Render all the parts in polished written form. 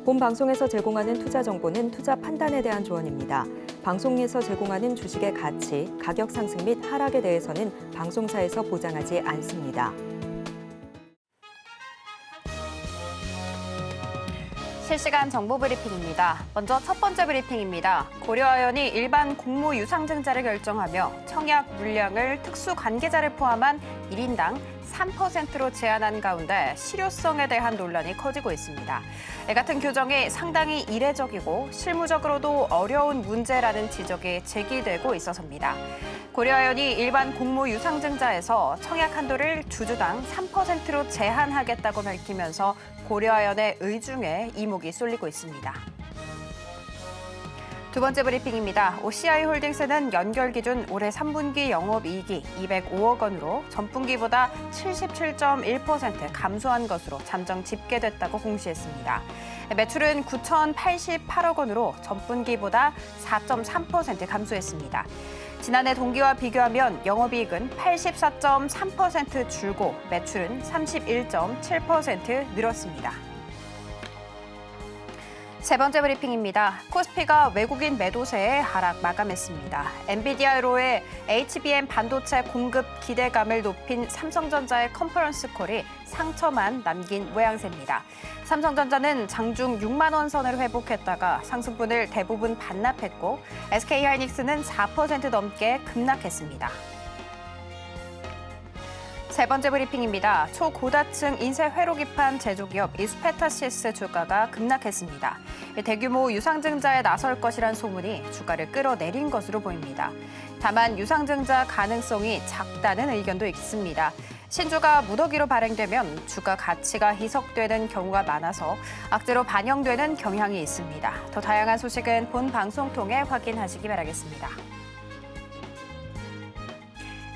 본 방송에서 제공하는 투자 정보는 투자 판단에 대한 조언입니다. 방송에서 제공하는 주식의 가치, 가격 상승 및 하락에 대해서는 방송사에서 보장하지 않습니다. 실시간 정보 브리핑입니다. 먼저 첫 번째 브리핑입니다. 고려아연이 일반 공모 유상증자를 결정하며 청약 물량을 특수 관계자를 포함한 1인당 3%로 제한한 가운데 실효성에 대한 논란이 커지고 있습니다. 이 같은 규정이 상당히 이례적이고 실무적으로도 어려운 문제라는 지적이 제기되고 있어서입니다. 고려아연이 일반 공모 유상증자에서 청약 한도를 주주당 3%로 제한하겠다고 밝히면서 고려아연의 의중에 이목이 쏠리고 있습니다. 두 번째 브리핑입니다. OCI홀딩스는 연결 기준 올해 3분기 영업이익이 205억 원으로 전분기보다 77.1% 감소한 것으로 잠정 집계됐다고 공시했습니다. 매출은 9,088억 원으로 전분기보다 4.3% 감소했습니다. 지난해 동기와 비교하면 영업이익은 84.3% 줄고 매출은 31.7% 늘었습니다. 세 번째 브리핑입니다. 코스피가 외국인 매도세에 하락 마감했습니다. 엔비디아로의 HBM 반도체 공급 기대감을 높인 삼성전자의 컨퍼런스 콜이 상처만 남긴 모양새입니다. 삼성전자는 장중 6만 원 선을 회복했다가 상승분을 대부분 반납했고 SK하이닉스는 4% 넘게 급락했습니다. 세 번째 브리핑입니다. 초고다층 인쇄 회로 기판 제조기업 이스페타시스 주가가 급락했습니다. 대규모 유상증자에 나설 것이란 소문이 주가를 끌어내린 것으로 보입니다. 다만 유상증자 가능성이 작다는 의견도 있습니다. 신주가 무더기로 발행되면 주가 가치가 희석되는 경우가 많아서 악재로 반영되는 경향이 있습니다. 더 다양한 소식은 본 방송 통해 확인하시기 바라겠습니다.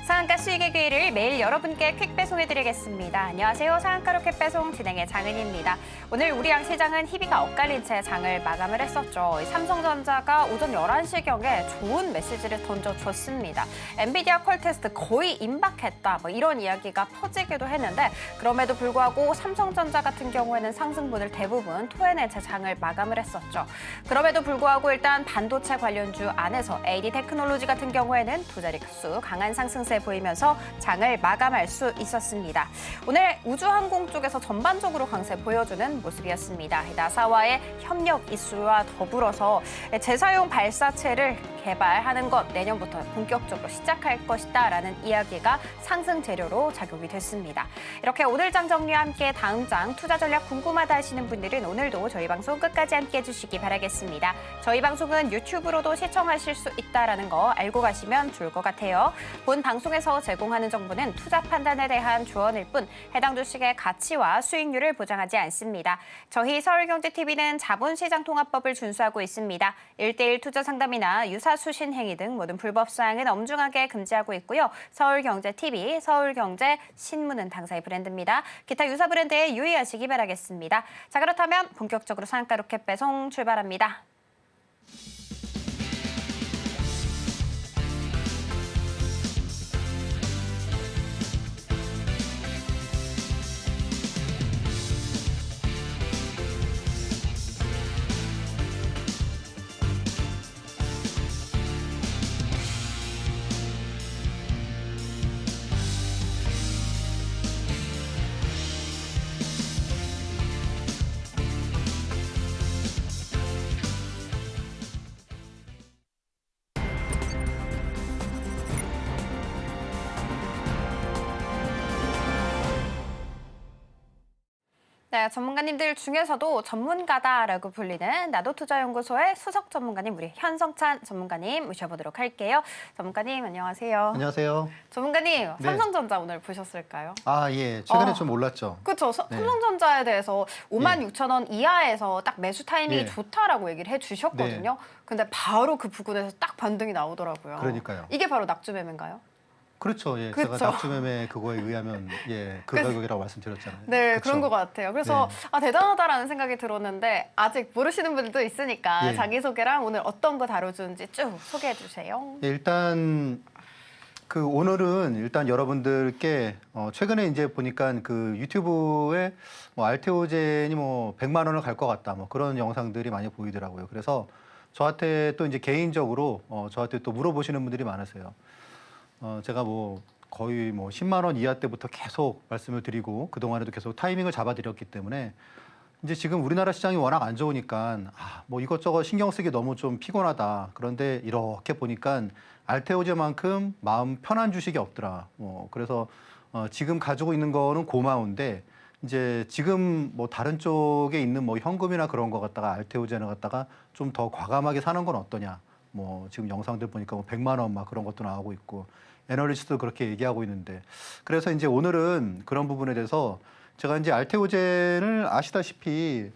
상한가 수익의 기회를 매일 여러분께 퀵 배송해드리겠습니다. 안녕하세요. 상한가 로켓 배송 진행의 장은희입니다. 오늘 우리양 시장은 희비가 엇갈린 채 장을 마감을 했었죠. 삼성전자가 오전 11시경에 좋은 메시지를 던져줬습니다. 엔비디아 콜 테스트 거의 임박했다. 이런 이야기가 퍼지기도 했는데 그럼에도 불구하고 삼성전자 같은 경우에는 상승분을 대부분 토해낸 채 장을 마감을 했었죠. 그럼에도 불구하고 일단 반도체 관련주 안에서 AD 테크놀로지 같은 경우에는 두 자릿수 강한 상승세 보이면서 장을 마감할 수 있었습니다. 오늘 우주항공 쪽에서 전반적으로 강세 보여주는 모습이었습니다. 나사와의 협력 이슈와 더불어서 재사용 발사체를 개발하는 것 내년부터 본격적으로 시작할 것이다라는 이야기가 상승 재료로 작용이 됐습니다. 이렇게 오늘 장 정리와 함께 다음 장 투자 전략 궁금하다 하시는 분들은 오늘도 저희 방송 끝까지 함께 해주시기 바라겠습니다. 저희 방송은 유튜브로도 시청하실 수 있다는 거 알고 가시면 좋을 것 같아요. 본 방송에서 제공하는 정보는 투자 판단에 대한 조언일 뿐 해당 주식의 가치와 수익률을 보장하지 않습니다. 저희 서울경제TV는 자본시장통합법을 준수하고 있습니다. 1:1 투자 상담이나 유사 수신 행위 등 모든 불법 사항은 엄중하게 금지하고 있고요. 서울경제TV, 서울경제신문은 당사의 브랜드입니다. 기타 유사 브랜드에 유의하시기 바라겠습니다. 자, 그렇다면 본격적으로 상한가 로켓 배송 출발합니다. 네, 전문가님들 중에서도 전문가다라고 불리는 나도투자연구소의 수석 전문가님 우리 현성찬 전문가님 모셔보도록 할게요. 전문가님 안녕하세요. 안녕하세요. 전문가님 삼성전자 오늘 보셨을까요? 아, 예. 최근에 좀 올랐죠. 그렇죠. 삼성전자에 대해서 56,000원 이하에서 딱 매수 타이밍이 좋다라고 얘기를 해주셨거든요. 근데 바로 그 부근에서 딱 반등이 나오더라고요. 그러니까요. 이게 바로 낙주매매인가요? 그렇죠. 예. 그쵸. 제가 낙주매매 그거에 의하면 그 가격이라고 말씀드렸잖아요. 네, 그쵸. 그런 것 같아요. 그래서 대단하다라는 생각이 들었는데 아직 모르시는 분들도 있으니까 자기소개랑 오늘 어떤 거 다뤄주는지 쭉 소개해 주세요. 예, 일단 그 오늘은 일단 여러분들께 최근에 이제 보니까 그 유튜브에 뭐 알테오젠이 뭐 100만 원을 갈 것 같다 뭐 그런 영상들이 많이 보이더라고요. 그래서 저한테 또 이제 개인적으로 저한테 또 물어보시는 분들이 많으세요. 제가 뭐 거의 뭐 10만 원 이하 때부터 계속 말씀을 드리고 그동안에도 계속 타이밍을 잡아드렸기 때문에 이제 지금 우리나라 시장이 워낙 안 좋으니까 뭐 이것저것 신경 쓰기 너무 좀 피곤하다. 그런데 이렇게 보니까 알테오제만큼 마음 편한 주식이 없더라. 그래서 지금 가지고 있는 거는 고마운데 이제 지금 뭐 다른 쪽에 있는 뭐 현금이나 그런 거 갖다가 알테오제를 갖다가 좀 더 과감하게 사는 건 어떠냐. 뭐 지금 영상들 보니까 뭐 100만 원 막 그런 것도 나오고 있고 애널리스트도 그렇게 얘기하고 있는데 그래서 이제 오늘은 그런 부분에 대해서 제가 이제 알테오젠을 아시다시피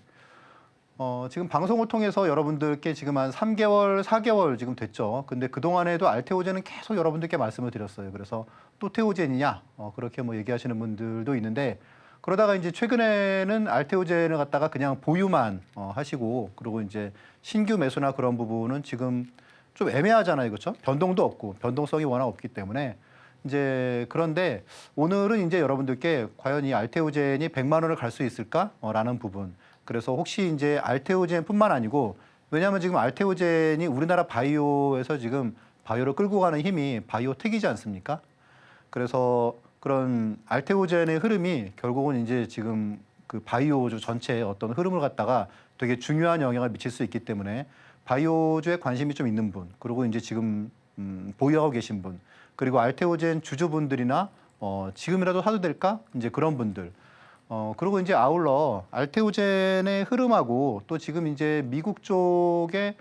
지금 방송을 통해서 여러분들께 지금 한 3개월, 4개월 지금 됐죠. 근데 그동안에도 알테오젠은 계속 여러분들께 말씀을 드렸어요. 그래서 또 테오젠이냐? 그렇게 뭐 얘기하시는 분들도 있는데 그러다가 이제 최근에는 알테오젠을 갖다가 그냥 보유만 하시고 그리고 이제 신규 매수나 그런 부분은 지금 좀 애매하잖아요. 그렇죠? 변동도 없고 변동성이 워낙 없기 때문에 이제 그런데 오늘은 이제 여러분들께 과연 이 알테오젠이 100만 원을 갈 수 있을까라는 부분. 그래서 혹시 이제 알테오젠뿐만 아니고 왜냐하면 지금 알테오젠이 우리나라 바이오에서 지금 바이오를 끌고 가는 힘이 바이오텍이지 않습니까? 그래서 그런 알테오젠의 흐름이 결국은 이제 지금 그 바이오주 전체의 어떤 흐름을 갖다가 되게 중요한 영향을 미칠 수 있기 때문에 바이오주에 관심이 좀 있는 분, 그리고 이제 지금 보유하고 계신 분, 그리고 알테오젠 주주분들이나 지금이라도 사도 될까? 이제 그런 분들. 그리고 이제 아울러 알테오젠의 흐름하고 또 지금 이제 미국 쪽에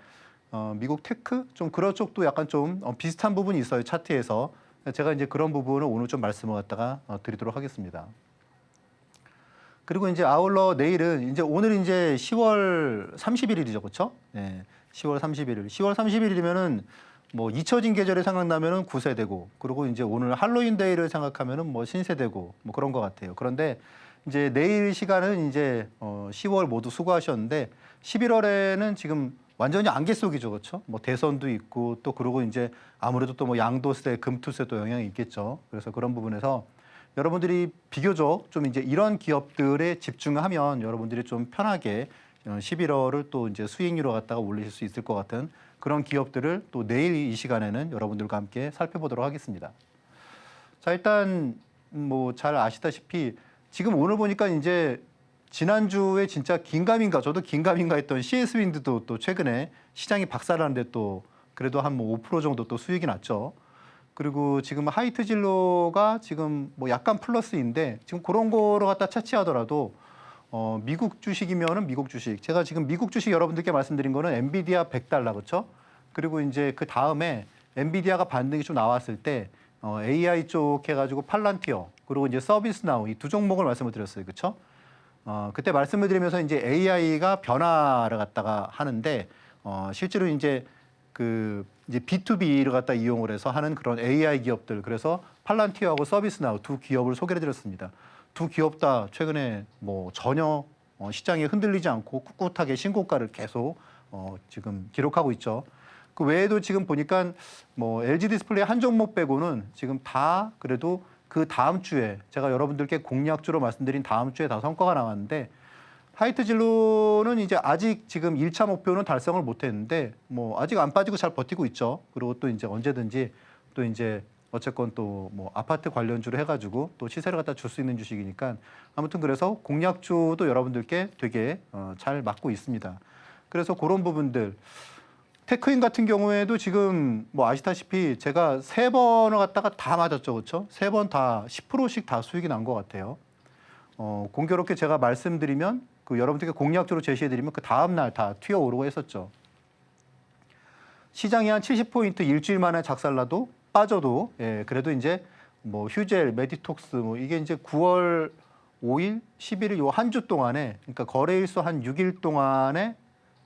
미국 테크 좀 그런 쪽도 약간 좀 비슷한 부분이 있어요. 차트에서. 제가 이제 그런 부분을 오늘 좀 말씀을 갖다가 드리도록 하겠습니다. 그리고 이제 아울러 내일은 이제 오늘 이제 10월 31일이죠. 그렇죠? 네. 10월 31일. 10월 30일이면은 뭐 잊혀진 계절이 생각나면은 구세되고 그리고 이제 오늘 할로윈 데이를 생각하면은 뭐 신세되고 뭐 그런 것 같아요. 그런데 이제 내일 시간은 이제 10월 모두 수고하셨는데 11월에는 지금 완전히 안개 속이죠. 그렇죠? 뭐 대선도 있고 또 그러고 이제 아무래도 또 뭐 양도세, 금투세도 영향이 있겠죠. 그래서 그런 부분에서 여러분들이 비교적 좀 이제 이런 기업들에 집중하면 여러분들이 좀 편하게 11월을 또 이제 수익률을 갖다가 올리실 수 있을 것 같은 그런 기업들을 또 내일 이 시간에는 여러분들과 함께 살펴보도록 하겠습니다. 자, 일단 뭐 잘 아시다시피 지금 오늘 보니까 이제 지난주에 진짜 긴가민가 저도 긴가민가 했던 CS 윈드도 또 최근에 시장이 박살나는데 또 그래도 한 뭐 5% 정도 또 수익이 났죠. 그리고 지금 하이트 진로가 지금 뭐 약간 플러스인데 지금 그런 거로 갖다 차치하더라도 미국 주식이면은 미국 주식. 제가 지금 미국 주식 여러분들께 말씀드린 거는 엔비디아 $100 그렇죠? 그리고 이제 그 다음에 엔비디아가 반등이 좀 나왔을 때 AI 쪽 해가지고 팔란티어 그리고 이제 서비스나우 이 두 종목을 말씀을 드렸어요. 그렇죠? 그때 말씀을 드리면서 이제 AI가 변화를 갖다가 하는데 실제로 이제 그 이제 B2B를 갖다 이용을 해서 하는 그런 AI 기업들 그래서 팔란티어하고 서비스나우 두 기업을 소개를 드렸습니다. 두 기업 다 최근에 뭐 전혀 시장이 흔들리지 않고 꿋꿋하게 신고가를 계속 지금 기록하고 있죠. 그 외에도 지금 보니까 뭐 LG 디스플레이 한 종목 빼고는 지금 다 그래도 그 다음 주에 제가 여러분들께 공략주로 말씀드린 다음 주에 다 성과가 나왔는데 하이트 진로는 이제 아직 지금 1차 목표는 달성을 못했는데 뭐 아직 안 빠지고 잘 버티고 있죠. 그리고 또 이제 언제든지 또 이제 어쨌건 또 뭐 아파트 관련주로 해가지고 또 시세를 갖다 줄 수 있는 주식이니까 아무튼 그래서 공략주도 여러분들께 되게 잘 맞고 있습니다. 그래서 그런 부분들 테크인 같은 경우에도 지금 뭐 아시다시피 제가 3번을 갖다가 다 맞았죠. 그렇죠? 3번 다 10%씩 다 수익이 난 것 같아요. 공교롭게 제가 말씀드리면 그 여러분들께 공략적으로 제시해드리면 그 다음 날 다 튀어오르고 했었죠. 시장이 한 70포인트 일주일 만에 작살나도 빠져도 예, 그래도 이제 뭐 휴젤, 메디톡스 뭐 이게 이제 9월 5일, 11일 요 한 주 동안에 그러니까 거래일수 한 6일 동안에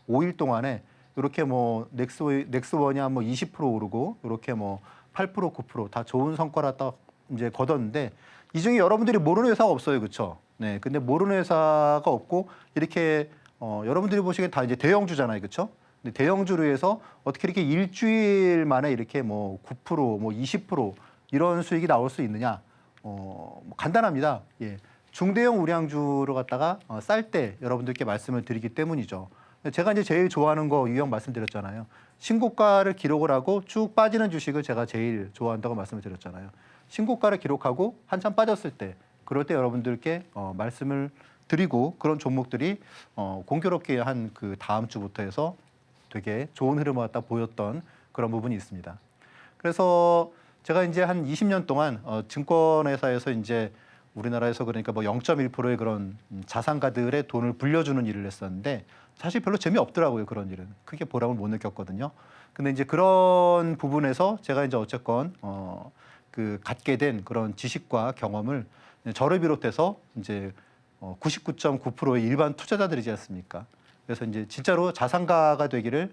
5일 동안에 이렇게 뭐 넥스원이 한 뭐 20% 오르고 이렇게 뭐 8%, 9% 다 좋은 성과를 딱 이제 거뒀는데 이 중에 여러분들이 모르는 회사가 없어요. 그렇죠? 네. 근데 모르는 회사가 없고 이렇게 여러분들이 보시기엔 다 이제 대형주잖아요. 그렇죠? 근데 대형주로 해서 어떻게 이렇게 일주일 만에 이렇게 뭐 9%, 뭐 20% 이런 수익이 나올 수 있느냐? 뭐 간단합니다. 예. 중대형 우량주로 갖다가 쌀 때 여러분들께 말씀을 드리기 때문이죠. 제가 이제 제일 좋아하는 거 유형 말씀드렸잖아요. 신고가를 기록을 하고 쭉 빠지는 주식을 제가 제일 좋아한다고 말씀을 드렸잖아요. 신고가를 기록하고 한참 빠졌을 때, 그럴 때 여러분들께 말씀을 드리고 그런 종목들이 공교롭게 한 그 다음 주부터 해서 되게 좋은 흐름을 갖다 보였던 그런 부분이 있습니다. 그래서 제가 이제 한 20년 동안 증권회사에서 이제 우리나라에서 그러니까 뭐 0.1%의 그런 자산가들의 돈을 불려주는 일을 했었는데 사실 별로 재미없더라고요. 그런 일은. 크게 보람을 못 느꼈거든요. 근데 이제 그런 부분에서 제가 이제 어쨌건 그 갖게 된 그런 지식과 경험을 저를 비롯해서 이제 99.9%의 일반 투자자들이지 않습니까? 그래서 이제 진짜로 자산가가 되기를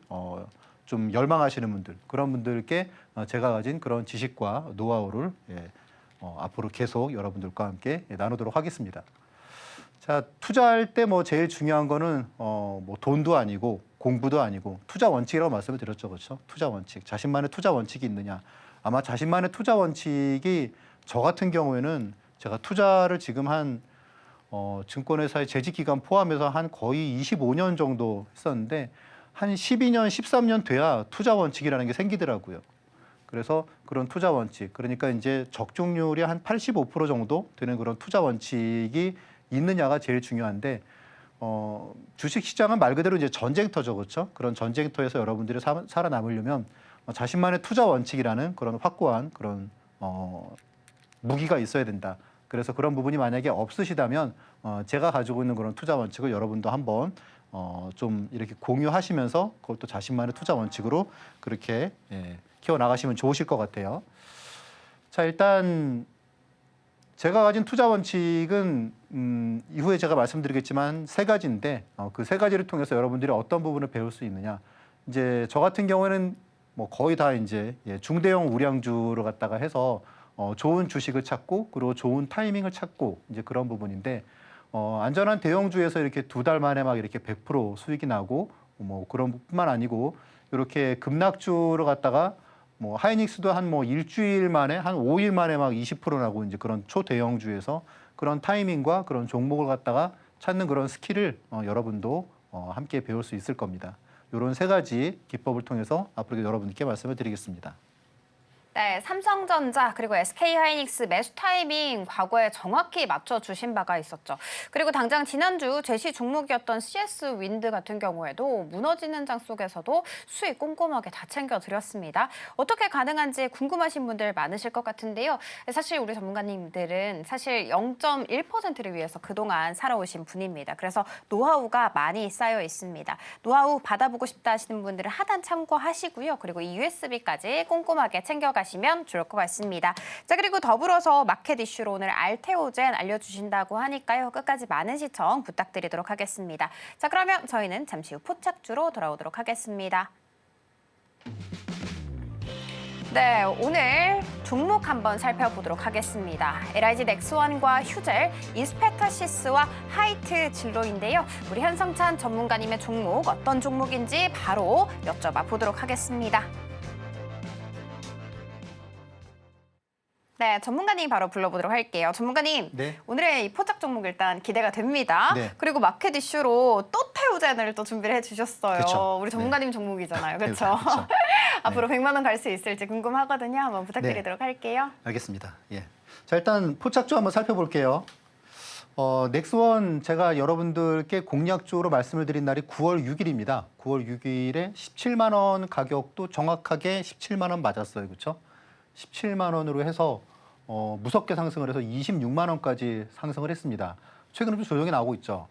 좀 열망하시는 분들, 그런 분들께 제가 가진 그런 지식과 노하우를 앞으로 계속 여러분들과 함께 나누도록 하겠습니다. 자, 투자할 때 뭐 제일 중요한 거는 뭐 돈도 아니고 공부도 아니고 투자 원칙이라고 말씀을 드렸죠, 그렇죠? 투자 원칙, 자신만의 투자 원칙이 있느냐? 아마 자신만의 투자 원칙이 저 같은 경우에는 제가 투자를 지금 한 증권회사의 재직 기간 포함해서 한 거의 25년 정도 했었는데 한 12년, 13년 돼야 투자 원칙이라는 게 생기더라고요. 그래서 그런 투자 원칙, 그러니까 이제 적중률이 한 85% 정도 되는 그런 투자 원칙이 있느냐가 제일 중요한데 주식 시장은 말 그대로 이제 전쟁터죠, 그렇죠? 그런 전쟁터에서 여러분들이 살아남으려면 자신만의 투자 원칙이라는 그런 확고한 그런 무기가 있어야 된다. 그래서 그런 부분이 만약에 없으시다면 제가 가지고 있는 그런 투자 원칙을 여러분도 한번 좀 이렇게 공유하시면서 그것도 자신만의 투자 원칙으로 그렇게 키워나가시면 좋으실 것 같아요. 자, 일단 제가 가진 투자 원칙은 이후에 제가 말씀드리겠지만 세 가지인데 그 세 가지를 통해서 여러분들이 어떤 부분을 배울 수 있느냐. 이제 저 같은 경우에는 뭐 거의 다 이제 중대형 우량주를 갖다가 해서 좋은 주식을 찾고 그리고 좋은 타이밍을 찾고 이제 그런 부분인데 안전한 대형주에서 이렇게 두 달 만에 막 이렇게 100% 수익이 나고 뭐 그런 뿐만 아니고 이렇게 급락주를 갖다가 뭐 하이닉스도 한 뭐 일주일 만에 한 5일 만에 막 20% 나고 이제 그런 초대형주에서 그런 타이밍과 그런 종목을 갖다가 찾는 그런 스킬을 여러분도 함께 배울 수 있을 겁니다. 이런 세 가지 기법을 통해서 앞으로 여러분께 말씀을 드리겠습니다. 네, 삼성전자 그리고 SK하이닉스 매수 타이밍 과거에 정확히 맞춰주신 바가 있었죠. 그리고 당장 지난주 제시 종목이었던 CS 윈드 같은 경우에도 무너지는 장 속에서도 수익 꼼꼼하게 다 챙겨드렸습니다. 어떻게 가능한지 궁금하신 분들 많으실 것 같은데요. 사실 우리 전문가님들은 사실 0.1%를 위해서 그동안 살아오신 분입니다. 그래서 노하우가 많이 쌓여 있습니다. 노하우 받아보고 싶다 하시는 분들은 하단 참고하시고요. 그리고 이 USB까지 꼼꼼하게 챙겨가시면 좋을 것 같습니다. 자, 그리고 더불어서 마켓 이슈로 오늘 알테오젠 알려주신다고 하니까요. 끝까지 많은 시청 부탁드리도록 하겠습니다. 자, 그러면 저희는 잠시 후 포착주로 돌아오도록 하겠습니다. 네, 오늘 종목 한번 살펴보도록 하겠습니다. LIG 넥스원과 휴젤, 이스페타시스와 하이트 진로인데요. 우리 현성찬 전문가님의 종목 어떤 종목인지 바로 여쭤봐 보도록 하겠습니다. 네, 전문가님 바로 불러보도록 할게요. 전문가님, 네. 오늘의 이 포착 종목 일단 기대가 됩니다. 네. 그리고 마켓 이슈로 또 태우젠을 또 준비를 해주셨어요. 그쵸. 우리 전문가님 종목이잖아요. 그렇죠? 그쵸. 앞으로 100만 원 갈 수 있을지 궁금하거든요. 한번 부탁드리도록 할게요. 알겠습니다. 예. 자, 일단 포착주 한번 살펴볼게요. 넥스원 제가 여러분들께 공략주로 말씀을 드린 날이 9월 6일입니다. 9월 6일에 17만 원 가격도 정확하게 17만 원 맞았어요. 그렇죠? 17만 원으로 해서 무섭게 상승을 해서 26만 원까지 상승을 했습니다. 최근에 좀 조정이 나오고 있죠.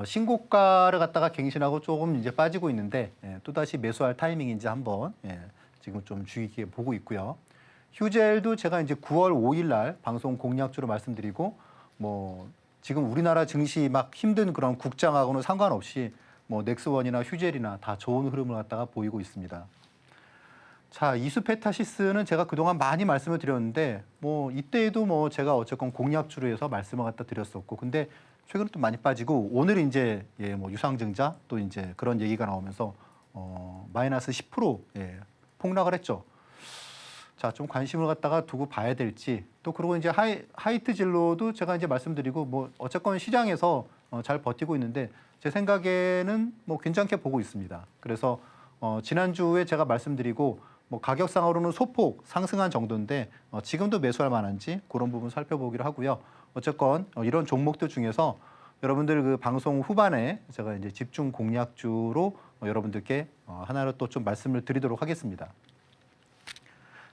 신고가를 갖다가 갱신하고 조금 이제 빠지고 있는데 또다시 매수할 타이밍인지 한번 지금 좀 주의 깊게 보고 있고요. 휴젤도 제가 이제 9월 5일 날 방송 공략주로 말씀드리고 뭐 지금 우리나라 증시 막 힘든 그런 국장하고는 상관없이 뭐 넥스원이나 휴젤이나 다 좋은 흐름을 갖다가 보이고 있습니다. 자, 이스페타시스는 제가 그동안 많이 말씀을 드렸는데 뭐 이때에도 뭐 제가 어쨌건 공략주로 해서 말씀을 갖다 드렸었고 근데 최근에 또 많이 빠지고 오늘 이제 뭐 유상증자 또 이제 그런 얘기가 나오면서 마이너스 10% 폭락을 했죠. 자, 좀 관심을 갖다가 두고 봐야 될지, 또 그리고 이제 하이트 진로도 제가 이제 말씀드리고 뭐 어쨌건 시장에서 잘 버티고 있는데 제 생각에는 뭐 괜찮게 보고 있습니다. 그래서 지난주에 제가 말씀드리고 뭐 가격상으로는 소폭 상승한 정도인데 지금도 매수할 만한지 그런 부분 살펴보기로 하고요. 어쨌건 이런 종목들 중에서 여러분들 그 방송 후반에 제가 이제 집중 공략주로 여러분들께 하나로 또 좀 말씀을 드리도록 하겠습니다.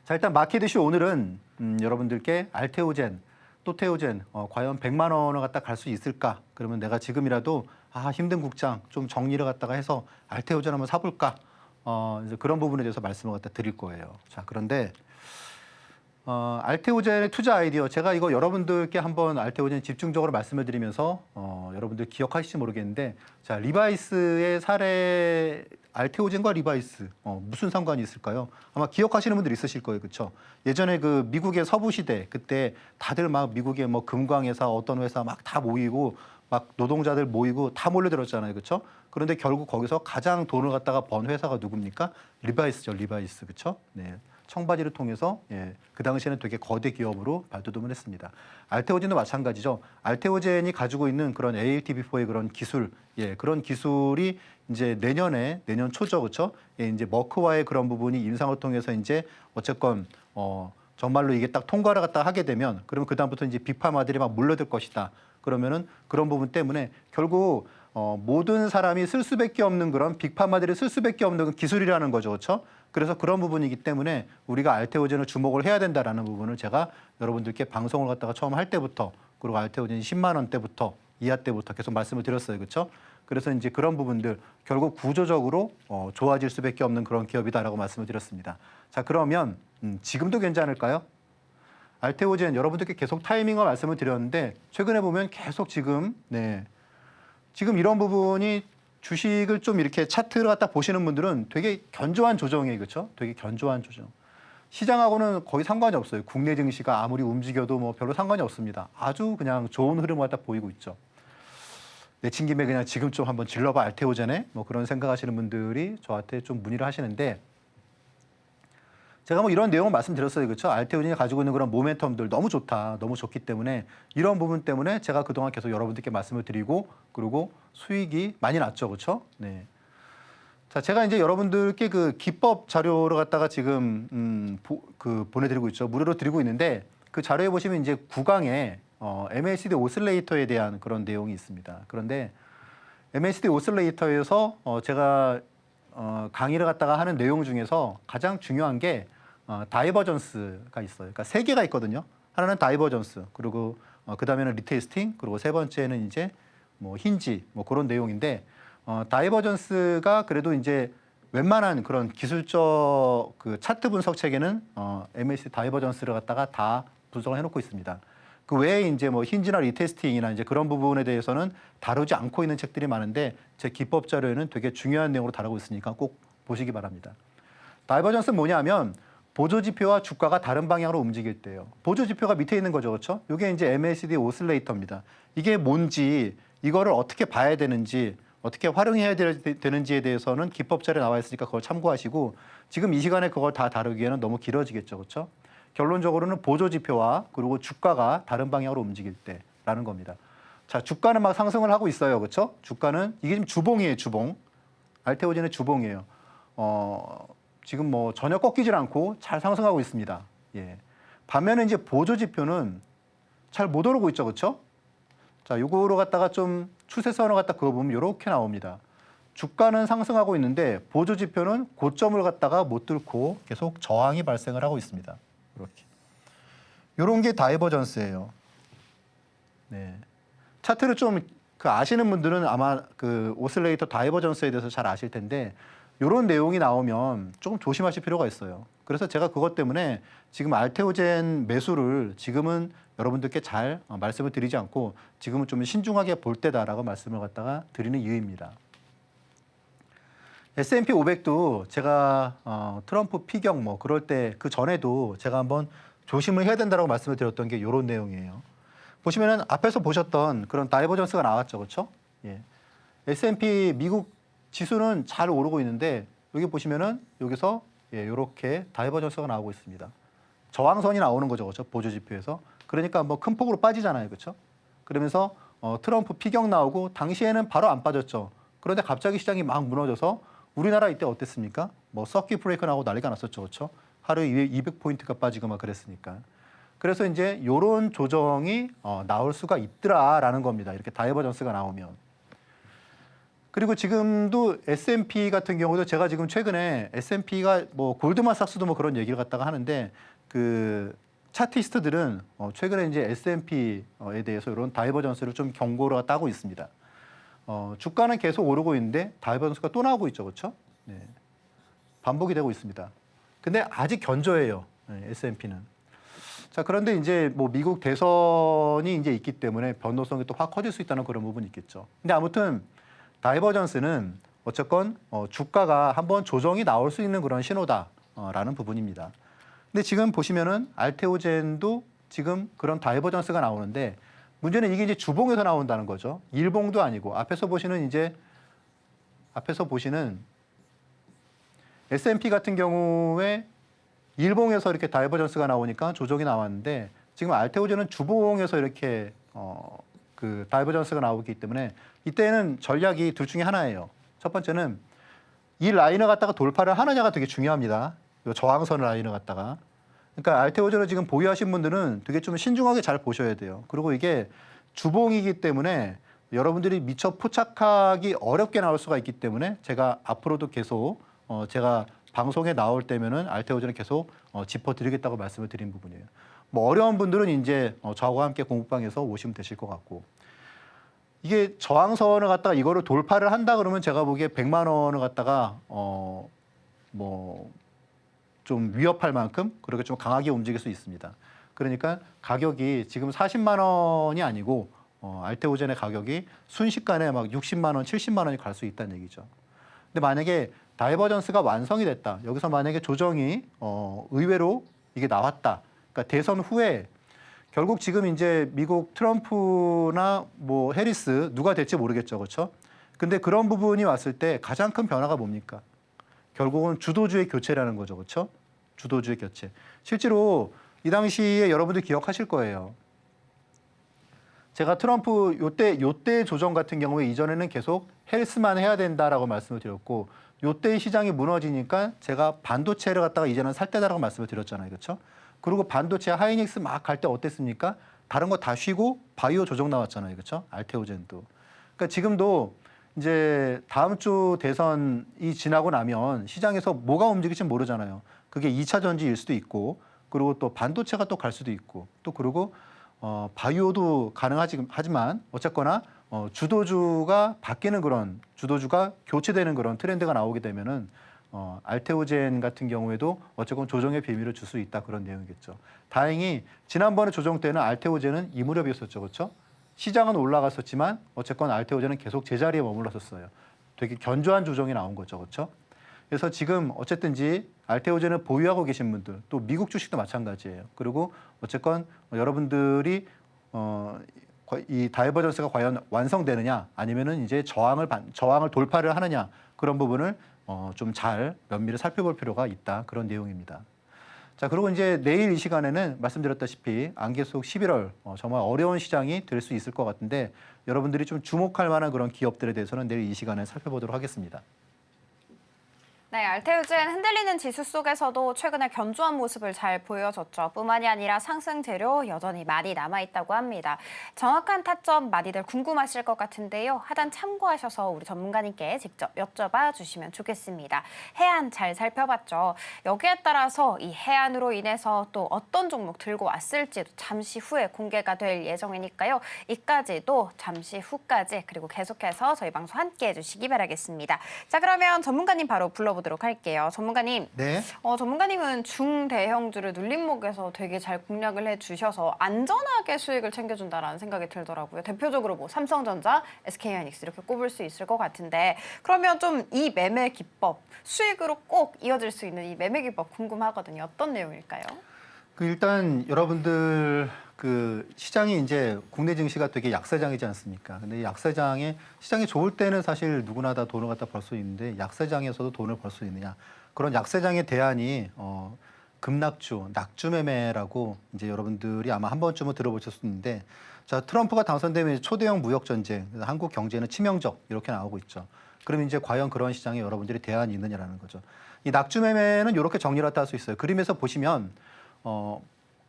자, 일단 마켓 이슈 오늘은 여러분들께 알테오젠, 또테오젠 과연 100만 원을 갖다 갈 수 있을까? 그러면 내가 지금이라도 힘든 국장 좀 정리를 갖다가 해서 알테오젠 한번 사볼까? 이제 그런 부분에 대해서 말씀을 갖다 드릴 거예요. 자, 그런데 알테오젠의 투자 아이디어, 제가 이거 여러분들께 한번 알테오젠 집중적으로 말씀을 드리면서 여러분들 기억하실지 모르겠는데, 자, 리바이스의 사례, 알테오젠과 리바이스 무슨 상관이 있을까요? 아마 기억하시는 분들 있으실 거예요, 그렇죠? 예전에 그 미국의 서부 시대 그때 다들 막 미국의 뭐 금광회사 어떤 회사 막 다 모이고 막 노동자들 모이고 다 몰려들었잖아요, 그렇죠? 그런데 결국 거기서 가장 돈을 갖다가 번 회사가 누굽니까? 리바이스죠, 리바이스, 그렇죠? 네. 청바지를 통해서 그 당시에는 되게 거대 기업으로 발돋움을 했습니다. 알테오젠도 마찬가지죠. 알테오젠이 가지고 있는 그런 ALTV4의 그런 기술, 그런 기술이 이제 내년 초죠, 그렇죠? 이제 머크와의 그런 부분이 임상을 통해서 이제 어쨌건 정말로 이게 딱 통과를 갖다 하게 되면, 그러면 그 다음부터 이제 빅파마들이 막 몰려들 것이다. 그러면은 그런 부분 때문에 결국 모든 사람이 쓸 수밖에 없는 그런 빅파마들이 쓸 수밖에 없는 기술이라는 거죠, 그렇죠? 그래서 그런 부분이기 때문에 우리가 알테오젠을 주목을 해야 된다라는 부분을 제가 여러분들께 방송을 갖다가 처음 할 때부터, 그리고 알테오젠이 10만 원대부터 이하 때부터 계속 말씀을 드렸어요, 그렇죠? 그래서 이제 그런 부분들 결국 구조적으로 좋아질 수밖에 없는 그런 기업이다라고 말씀을 드렸습니다. 자, 그러면 지금도 괜찮을까요? 알테오젠 여러분들께 계속 타이밍을 말씀을 드렸는데 최근에 보면 계속 지금 이런 부분이 주식을 좀 이렇게 차트를 갖다 보시는 분들은 되게 견조한 조정이에요, 그렇죠? 되게 견조한 조정. 시장하고는 거의 상관이 없어요. 국내 증시가 아무리 움직여도 뭐 별로 상관이 없습니다. 아주 그냥 좋은 흐름을 갖다 보이고 있죠. 내친 김에 그냥 지금 좀 한번 질러봐 알테오젠에 뭐 그런 생각하시는 분들이 저한테 좀 문의를 하시는데, 제가 뭐 이런 내용을 말씀드렸어요, 그렇죠? 알테오젠이 가지고 있는 그런 모멘텀들 너무 좋다, 너무 좋기 때문에 이런 부분 때문에 제가 그동안 계속 여러분들께 말씀을 드리고, 그리고 수익이 많이 났죠, 그렇죠? 네. 자, 제가 이제 여러분들께 그 기법 자료를 갖다가 지금 보내드리고 있죠. 무료로 드리고 있는데 그 자료에 보시면 이제 9강에 MACD 오슬레이터에 대한 그런 내용이 있습니다. 그런데 MACD 오슬레이터에서 제가 강의를 갖다가 하는 내용 중에서 가장 중요한 게 다이버전스가 있어요. 그러니까 세 개가 있거든요. 하나는 다이버전스, 그리고 그 다음에는 리테이스팅, 그리고 세 번째는 이제 뭐 힌지, 뭐 그런 내용인데, 다이버전스가 그래도 이제 웬만한 그런 기술적 그 차트 분석 체계는 MACD 다이버전스를 갖다가 다 분석을 해놓고 있습니다. 그 외에 이제 뭐 힌지나 리테스팅이나 이제 그런 부분에 대해서는 다루지 않고 있는 책들이 많은데 제 기법 자료에는 되게 중요한 내용으로 다루고 있으니까 꼭 보시기 바랍니다. 다이버전스는 뭐냐면 보조지표와 주가가 다른 방향으로 움직일 때예요. 보조지표가 밑에 있는 거죠, 그렇죠? 이게 이제 MACD 오슬레이터입니다. 이게 뭔지, 이거를 어떻게 봐야 되는지, 어떻게 활용해야 되는지에 대해서는 기법 자료에 나와 있으니까 그걸 참고하시고, 지금 이 시간에 그걸 다 다루기에는 너무 길어지겠죠, 그렇죠? 결론적으로는 보조지표와 그리고 주가가 다른 방향으로 움직일 때라는 겁니다. 자, 주가는 막 상승을 하고 있어요, 그렇죠? 주가는 이게 지금 주봉이에요, 주봉. 알테오젠의 주봉이에요. 지금 뭐 전혀 꺾이질 않고 잘 상승하고 있습니다. 반면에 이제 보조지표는 잘 못 오르고 있죠, 그렇죠? 자, 요거로 갖다가 좀 추세선을 갖다 그어보면 이렇게 나옵니다. 주가는 상승하고 있는데 보조지표는 고점을 갖다가 못 뚫고 계속 저항이 발생을 하고 있습니다. 이렇게. 요런 게 다이버전스예요. 네. 차트를 좀 아시는 분들은 아마 그 오슬레이터 다이버전스에 대해서 잘 아실 텐데, 요런 내용이 나오면 조금 조심하실 필요가 있어요. 그래서 제가 그것 때문에 지금 알테오젠 매수를 지금은 여러분들께 잘 말씀을 드리지 않고 지금은 좀 신중하게 볼 때다라고 말씀을 갖다가 드리는 이유입니다. S&P 500도 제가 트럼프 피격 뭐 그럴 때 그 전에도 제가 한번 조심을 해야 된다라고 말씀을 드렸던 게 이런 내용이에요. 보시면은 앞에서 보셨던 그런 다이버전스가 나왔죠, 그렇죠? S&P 미국 지수는 잘 오르고 있는데 여기 보시면은 여기서 이렇게 다이버전스가 나오고 있습니다. 저항선이 나오는 거죠, 그렇죠? 보조 지표에서. 그러니까 뭐 큰 폭으로 빠지잖아요, 그렇죠? 그러면서 트럼프 피격 나오고 당시에는 바로 안 빠졌죠. 그런데 갑자기 시장이 막 무너져서 우리나라 이때 어땠습니까? 뭐 서킷 브레이크 나오고 난리가 났었죠, 그렇죠? 하루에 200포인트가 빠지고 막 그랬으니까. 그래서 이제 이런 조정이 나올 수가 있더라라는 겁니다. 이렇게 다이버전스가 나오면. 그리고 지금도 S&P 같은 경우도 제가 지금 최근에 S&P가 뭐 골드만삭스도 뭐 그런 얘기를 갖다가 하는데 그 차티스트들은 최근에 이제 S&P에 대해서 이런 다이버전스를 좀 경고를 따고 있습니다. 주가는 계속 오르고 있는데 다이버전스가 또 나오고 있죠, 그렇죠? 네. 반복이 되고 있습니다. 근데 아직 견조해요, S&P는. 자, 그런데 이제 뭐 미국 대선이 이제 있기 때문에 변동성이 또 확 커질 수 있다는 그런 부분이 있겠죠. 근데 아무튼 다이버전스는 어쨌건 주가가 한번 조정이 나올 수 있는 그런 신호다라는 부분입니다. 근데 지금 보시면은 알테오젠도 지금 그런 다이버전스가 나오는데 문제는 이게 이제 주봉에서 나온다는 거죠. 일봉도 아니고 앞에서 보시는 S&P 같은 경우에 일봉에서 이렇게 다이버전스가 나오니까 조정이 나왔는데 지금 알테오젠은 주봉에서 이렇게 그 다이버전스가 나오기 때문에 이때는 전략이 둘 중에 하나예요. 첫 번째는 이 라인을 갖다가 돌파를 하느냐가 되게 중요합니다. 이 저항선 라인을 갖다가. 그러니까 알테오젠을 지금 보유하신 분들은 되게 좀 신중하게 잘 보셔야 돼요. 그리고 이게 주봉이기 때문에 여러분들이 미처 포착하기 어렵게 나올 수가 있기 때문에 제가 앞으로도 계속 제가 방송에 나올 때면은 알테오젠을 계속 짚어드리겠다고 말씀을 드린 부분이에요. 뭐 어려운 분들은 이제 저하고 함께 공부방에서 오시면 되실 것 같고 이게 저항선을 갖다가 이거를 돌파를 한다 그러면 제가 보기에 100만 원을 갖다가 뭐 좀 위협할 만큼 그렇게 좀 강하게 움직일 수 있습니다. 그러니까 가격이 지금 40만 원이 아니고 알테오젠의 가격이 순식간에 막 60만 원, 70만 원이 갈 수 있다는 얘기죠. 근데 만약에 다이버전스가 완성이 됐다. 여기서 만약에 조정이 의외로 이게 나왔다. 그러니까 대선 후에 결국 지금 이제 미국 트럼프나 뭐 해리스 누가 될지 모르겠죠, 그렇죠? 근데 그런 부분이 왔을 때 가장 큰 변화가 뭡니까? 결국은 주도주의 교체라는 거죠, 그렇죠? 주도주의 교체. 실제로 이 당시에 여러분들 기억하실 거예요. 제가 트럼프 요때 조정 같은 경우에 이전에는 계속 헬스만 해야 된다라고 말씀을 드렸고 요때 시장이 무너지니까 제가 반도체를 갖다가 이제는 살 때다라고 말씀을 드렸잖아요, 그렇죠? 그리고 반도체 하이닉스 막 갈 때 어땠습니까? 다른 거 다 쉬고 바이오 조정 나왔잖아요, 그렇죠? 알테오젠도. 그러니까 지금도 이제 다음 주 대선이 지나고 나면 시장에서 뭐가 움직일지 모르잖아요. 그게 2차 전지일 수도 있고, 그리고 또 반도체가 또 갈 수도 있고, 또 그리고 바이오도 가능하지만 어쨌거나 주도주가 바뀌는 그런 주도주가 교체되는 그런 트렌드가 나오게 되면은 알테오젠 같은 경우에도 어쨌건 조정의 비밀을 줄 수 있다 그런 내용이겠죠. 다행히 지난번에 조정 때는 알테오젠은 이 무렵이었었죠, 그렇죠? 시장은 올라갔었지만 어쨌건 알테오젠은 계속 제자리에 머물렀었어요. 되게 견조한 조정이 나온 거죠, 그렇죠? 그래서 지금 어쨌든지 알테오젠을 보유하고 계신 분들, 또 미국 주식도 마찬가지예요. 그리고 어쨌건 여러분들이 이 다이버전스가 과연 완성되느냐, 아니면은 이제 저항을 돌파를 하느냐 그런 부분을 좀 잘 면밀히 살펴볼 필요가 있다 그런 내용입니다. 자, 그리고 이제 내일 이 시간에는 말씀드렸다시피 안개 속 11월 정말 어려운 시장이 될 수 있을 것 같은데 여러분들이 좀 주목할 만한 그런 기업들에 대해서는 내일 이 시간에 살펴보도록 하겠습니다. 네, 알테오젠 흔들리는 지수 속에서도 최근에 견조한 모습을 잘 보여줬죠. 뿐만이 아니라 상승 재료 여전히 많이 남아있다고 합니다. 정확한 타점 많이들 궁금하실 것 같은데요. 하단 참고하셔서 우리 전문가님께 직접 여쭤봐 주시면 좋겠습니다. 해안 잘 살펴봤죠. 여기에 따라서 이 해안으로 인해서 또 어떤 종목 들고 왔을지도 잠시 후에 공개가 될 예정이니까요. 이까지도 잠시 후까지 그리고 계속해서 저희 방송 함께 해주시기 바라겠습니다. 자, 그러면 전문가님 바로 불러보도록 할게요. 전문가님. 네. 전문가님은 중대형주를 눌림목에서 되게 잘 공략을 해주셔서 안전하게 수익을 챙겨준다라는 생각이 들더라고요. 대표적으로 뭐 삼성전자, SK하이닉스 이렇게 꼽을 수 있을 것 같은데 그러면 좀 이 매매 기법, 수익으로 꼭 이어질 수 있는 이 매매 기법 궁금하거든요. 어떤 내용일까요? 일단 여러분들 시장이 이제 국내 증시가 되게 약세장이지 않습니까? 근데 이 약세장에 시장이 좋을 때는 사실 누구나 다 돈을 갖다 벌 수 있는데 약세장에서도 돈을 벌 수 있느냐? 그런 약세장의 대안이 급락주, 낙주 매매라고 이제 여러분들이 아마 한 번쯤은 들어보셨을 텐데, 자, 트럼프가 당선되면 초대형 무역 전쟁, 한국 경제는 치명적 이렇게 나오고 있죠. 그럼 이제 과연 그런 시장에 여러분들이 대안이 있느냐라는 거죠. 이 낙주 매매는 이렇게 정리를 할 수 있어요. 그림에서 보시면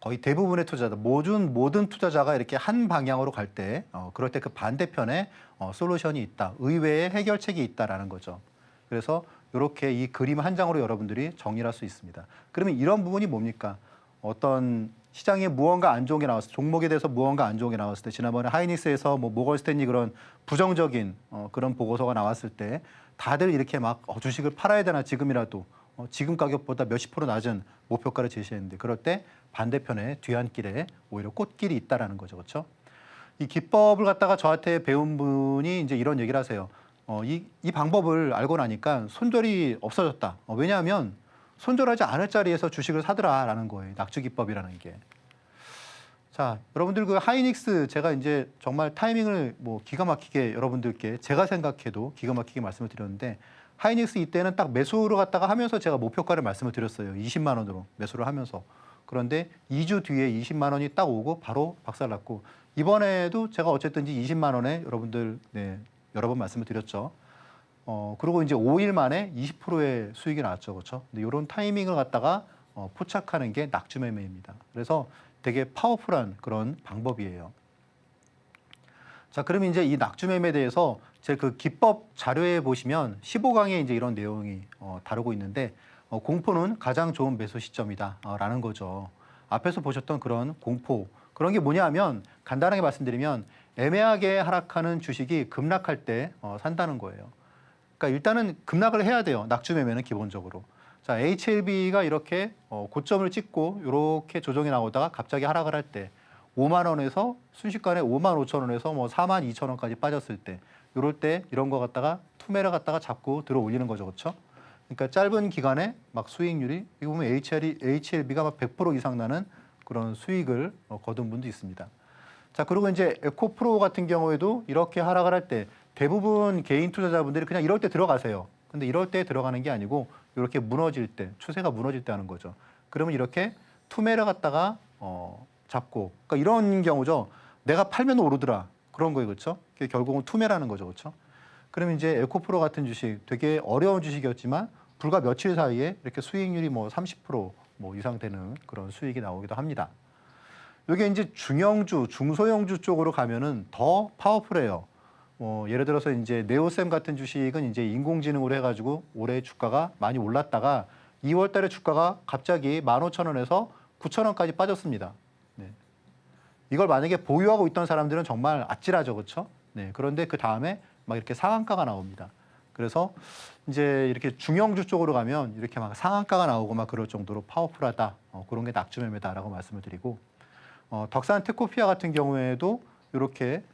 거의 대부분의 투자자, 모든 투자자가 이렇게 한 방향으로 갈 때, 그럴 때 그 반대편에 솔루션이 있다, 의외의 해결책이 있다라는 거죠. 그래서 이렇게 이 그림 한 장으로 여러분들이 정리를 할 수 있습니다. 그러면 이런 부분이 뭡니까? 어떤 시장에 무언가 안 좋은 게 나왔을 때, 종목에 대해서 무언가 안 좋은 게 나왔을 때, 지난번에 하이닉스에서 뭐 모건 스탠리 그런 부정적인 그런 보고서가 나왔을 때 다들 이렇게 막 주식을 팔아야 되나 지금이라도 지금 가격보다 몇십 프로 낮은 목표가를 제시했는데, 그럴 때 반대편에 뒤안길에 오히려 꽃길이 있다라는 거죠, 그렇죠? 이 기법을 갖다가 저한테 배운 분이 이제 이런 얘기를 하세요. 이 방법을 알고 나니까 손절이 없어졌다. 왜냐하면 손절하지 않을 자리에서 주식을 사더라라는 거예요. 낙주 기법이라는 게. 자, 여러분들 그 하이닉스 제가 이제 정말 타이밍을 뭐 기가 막히게 여러분들께 제가 생각해도 기가 막히게 말씀을 드렸는데, 하이닉스 이때는 딱 매수를 갖다가 하면서 제가 목표가를 말씀을 드렸어요. 20만 원으로 매수를 하면서. 그런데 2주 뒤에 20만 원이 딱 오고 바로 박살났고, 이번에도 제가 어쨌든지 20만 원에 여러분들 여러 번 말씀을 드렸죠. 그리고 이제 5일 만에 20%의 수익이 나왔죠, 그렇죠? 근데 이런 타이밍을 갖다가 포착하는 게 낙주 매매입니다. 그래서 되게 파워풀한 그런 방법이에요. 자, 그러면 이제 이 낙주 매매에 대해서 제 그 기법 자료에 보시면 15강에 이제 이런 내용이 다루고 있는데, 공포는 가장 좋은 매수 시점이다라는 거죠. 앞에서 보셨던 그런 공포, 그런 게 뭐냐면 간단하게 말씀드리면 애매하게 하락하는 주식이 급락할 때 산다는 거예요. 그러니까 일단은 급락을 해야 돼요. 낙주 매매는 기본적으로. 자, HLB가 이렇게 고점을 찍고 이렇게 조정이 나오다가 갑자기 하락을 할 때 5만 원에서 순식간에 5만 5천 원에서 뭐 4만 2천 원까지 빠졌을 때, 이럴 때 이런 거 갖다가 투매를 갖다가 잡고 들어 올리는 거죠, 그렇죠? 그러니까 짧은 기간에 막 수익률이, 이거 보면 HLB가 막 100% 이상 나는 그런 수익을 거둔 분도 있습니다. 자, 그리고 이제 에코프로 같은 경우에도 이렇게 하락을 할 때 대부분 개인 투자자분들이 그냥 이럴 때 들어가세요. 근데 이럴 때 들어가는 게 아니고 이렇게 무너질 때, 추세가 무너질 때 하는 거죠. 그러면 이렇게 투매를 갖다가 잡고, 그러니까 이런 경우죠. 내가 팔면 오르더라. 그런 거예요, 그렇죠? 그게 결국은 투매라는 거죠, 그렇죠? 그러면 이제 에코프로 같은 주식, 되게 어려운 주식이었지만 불과 며칠 사이에 이렇게 수익률이 뭐 30% 뭐 이상 되는 그런 수익이 나오기도 합니다. 이게 이제 중형주, 중소형주 쪽으로 가면은 더 파워풀해요. 예를 들어서 이제 네오셈 같은 주식은 이제 인공지능으로 해가지고 올해 주가가 많이 올랐다가 2월 달에 주가가 갑자기 15,000원에서 9,000원까지 빠졌습니다. 네. 이걸 만약에 보유하고 있던 사람들은 정말 아찔하죠, 그렇죠? 네. 그런데 그 다음에 막 이렇게 상한가가 나옵니다. 그래서 이제 이렇게 중형주 쪽으로 가면 이렇게 막 상한가가 나오고 막 그럴 정도로 파워풀하다. 그런 게 낙주 매매다라고 말씀을 드리고, 덕산 테코피아 같은 경우에도 이렇게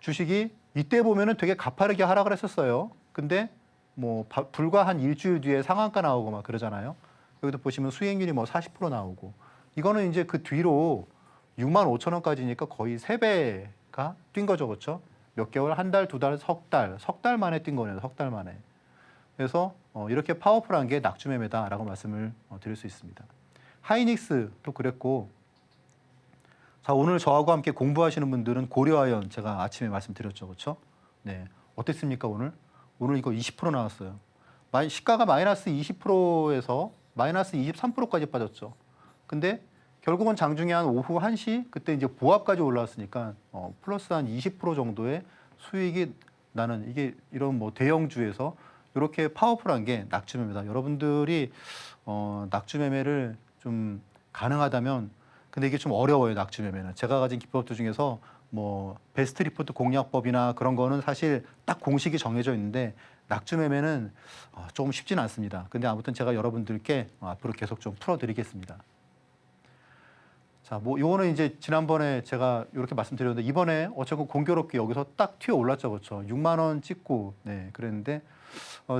주식이 이때 보면은 되게 가파르게 하락을 했었어요. 근데 뭐 불과 한 일주일 뒤에 상한가 나오고 막 그러잖아요. 여기도 보시면 수익률이 뭐 40% 나오고, 이거는 이제 그 뒤로 6만 5천 원까지니까 거의 3배가 뛴 거죠, 그렇죠? 몇 개월, 한 달, 두 달, 석 달 만에 뛴 거네요, 석 달 만에. 그래서 이렇게 파워풀한 게 낙주 매매다라고 말씀을 드릴 수 있습니다. 하이닉스도 그랬고, 자, 오늘 저하고 함께 공부하시는 분들은 고려아연 제가 아침에 말씀드렸죠, 그렇죠? 네, 어땠습니까 오늘? 오늘 이거 20% 나왔어요. 시가가 마이너스 20%에서 마이너스 23%까지 빠졌죠. 근데 결국은 장중에 한 오후 1시 그때 이제 보합까지 올라왔으니까 플러스 한 20% 정도의 수익이 나는, 이게 이런 뭐 대형주에서 이렇게 파워풀한 게 낙주 매매다. 여러분들이 낙주 매매를 좀 가능하다면, 근데 이게 좀 어려워요, 낙주 매매는. 제가 가진 기법들 중에서 뭐 베스트 리포트 공략법이나 그런 거는 사실 딱 공식이 정해져 있는데, 낙주 매매는 조금 쉽지는 않습니다. 근데 아무튼 제가 여러분들께 앞으로 계속 좀 풀어드리겠습니다. 자, 뭐 요거는 이제 지난번에 제가 이렇게 말씀드렸는데, 이번에 어쨌든 공교롭게 여기서 딱 튀어 올랐죠, 그렇죠? 6만 원 찍고, 네, 그랬는데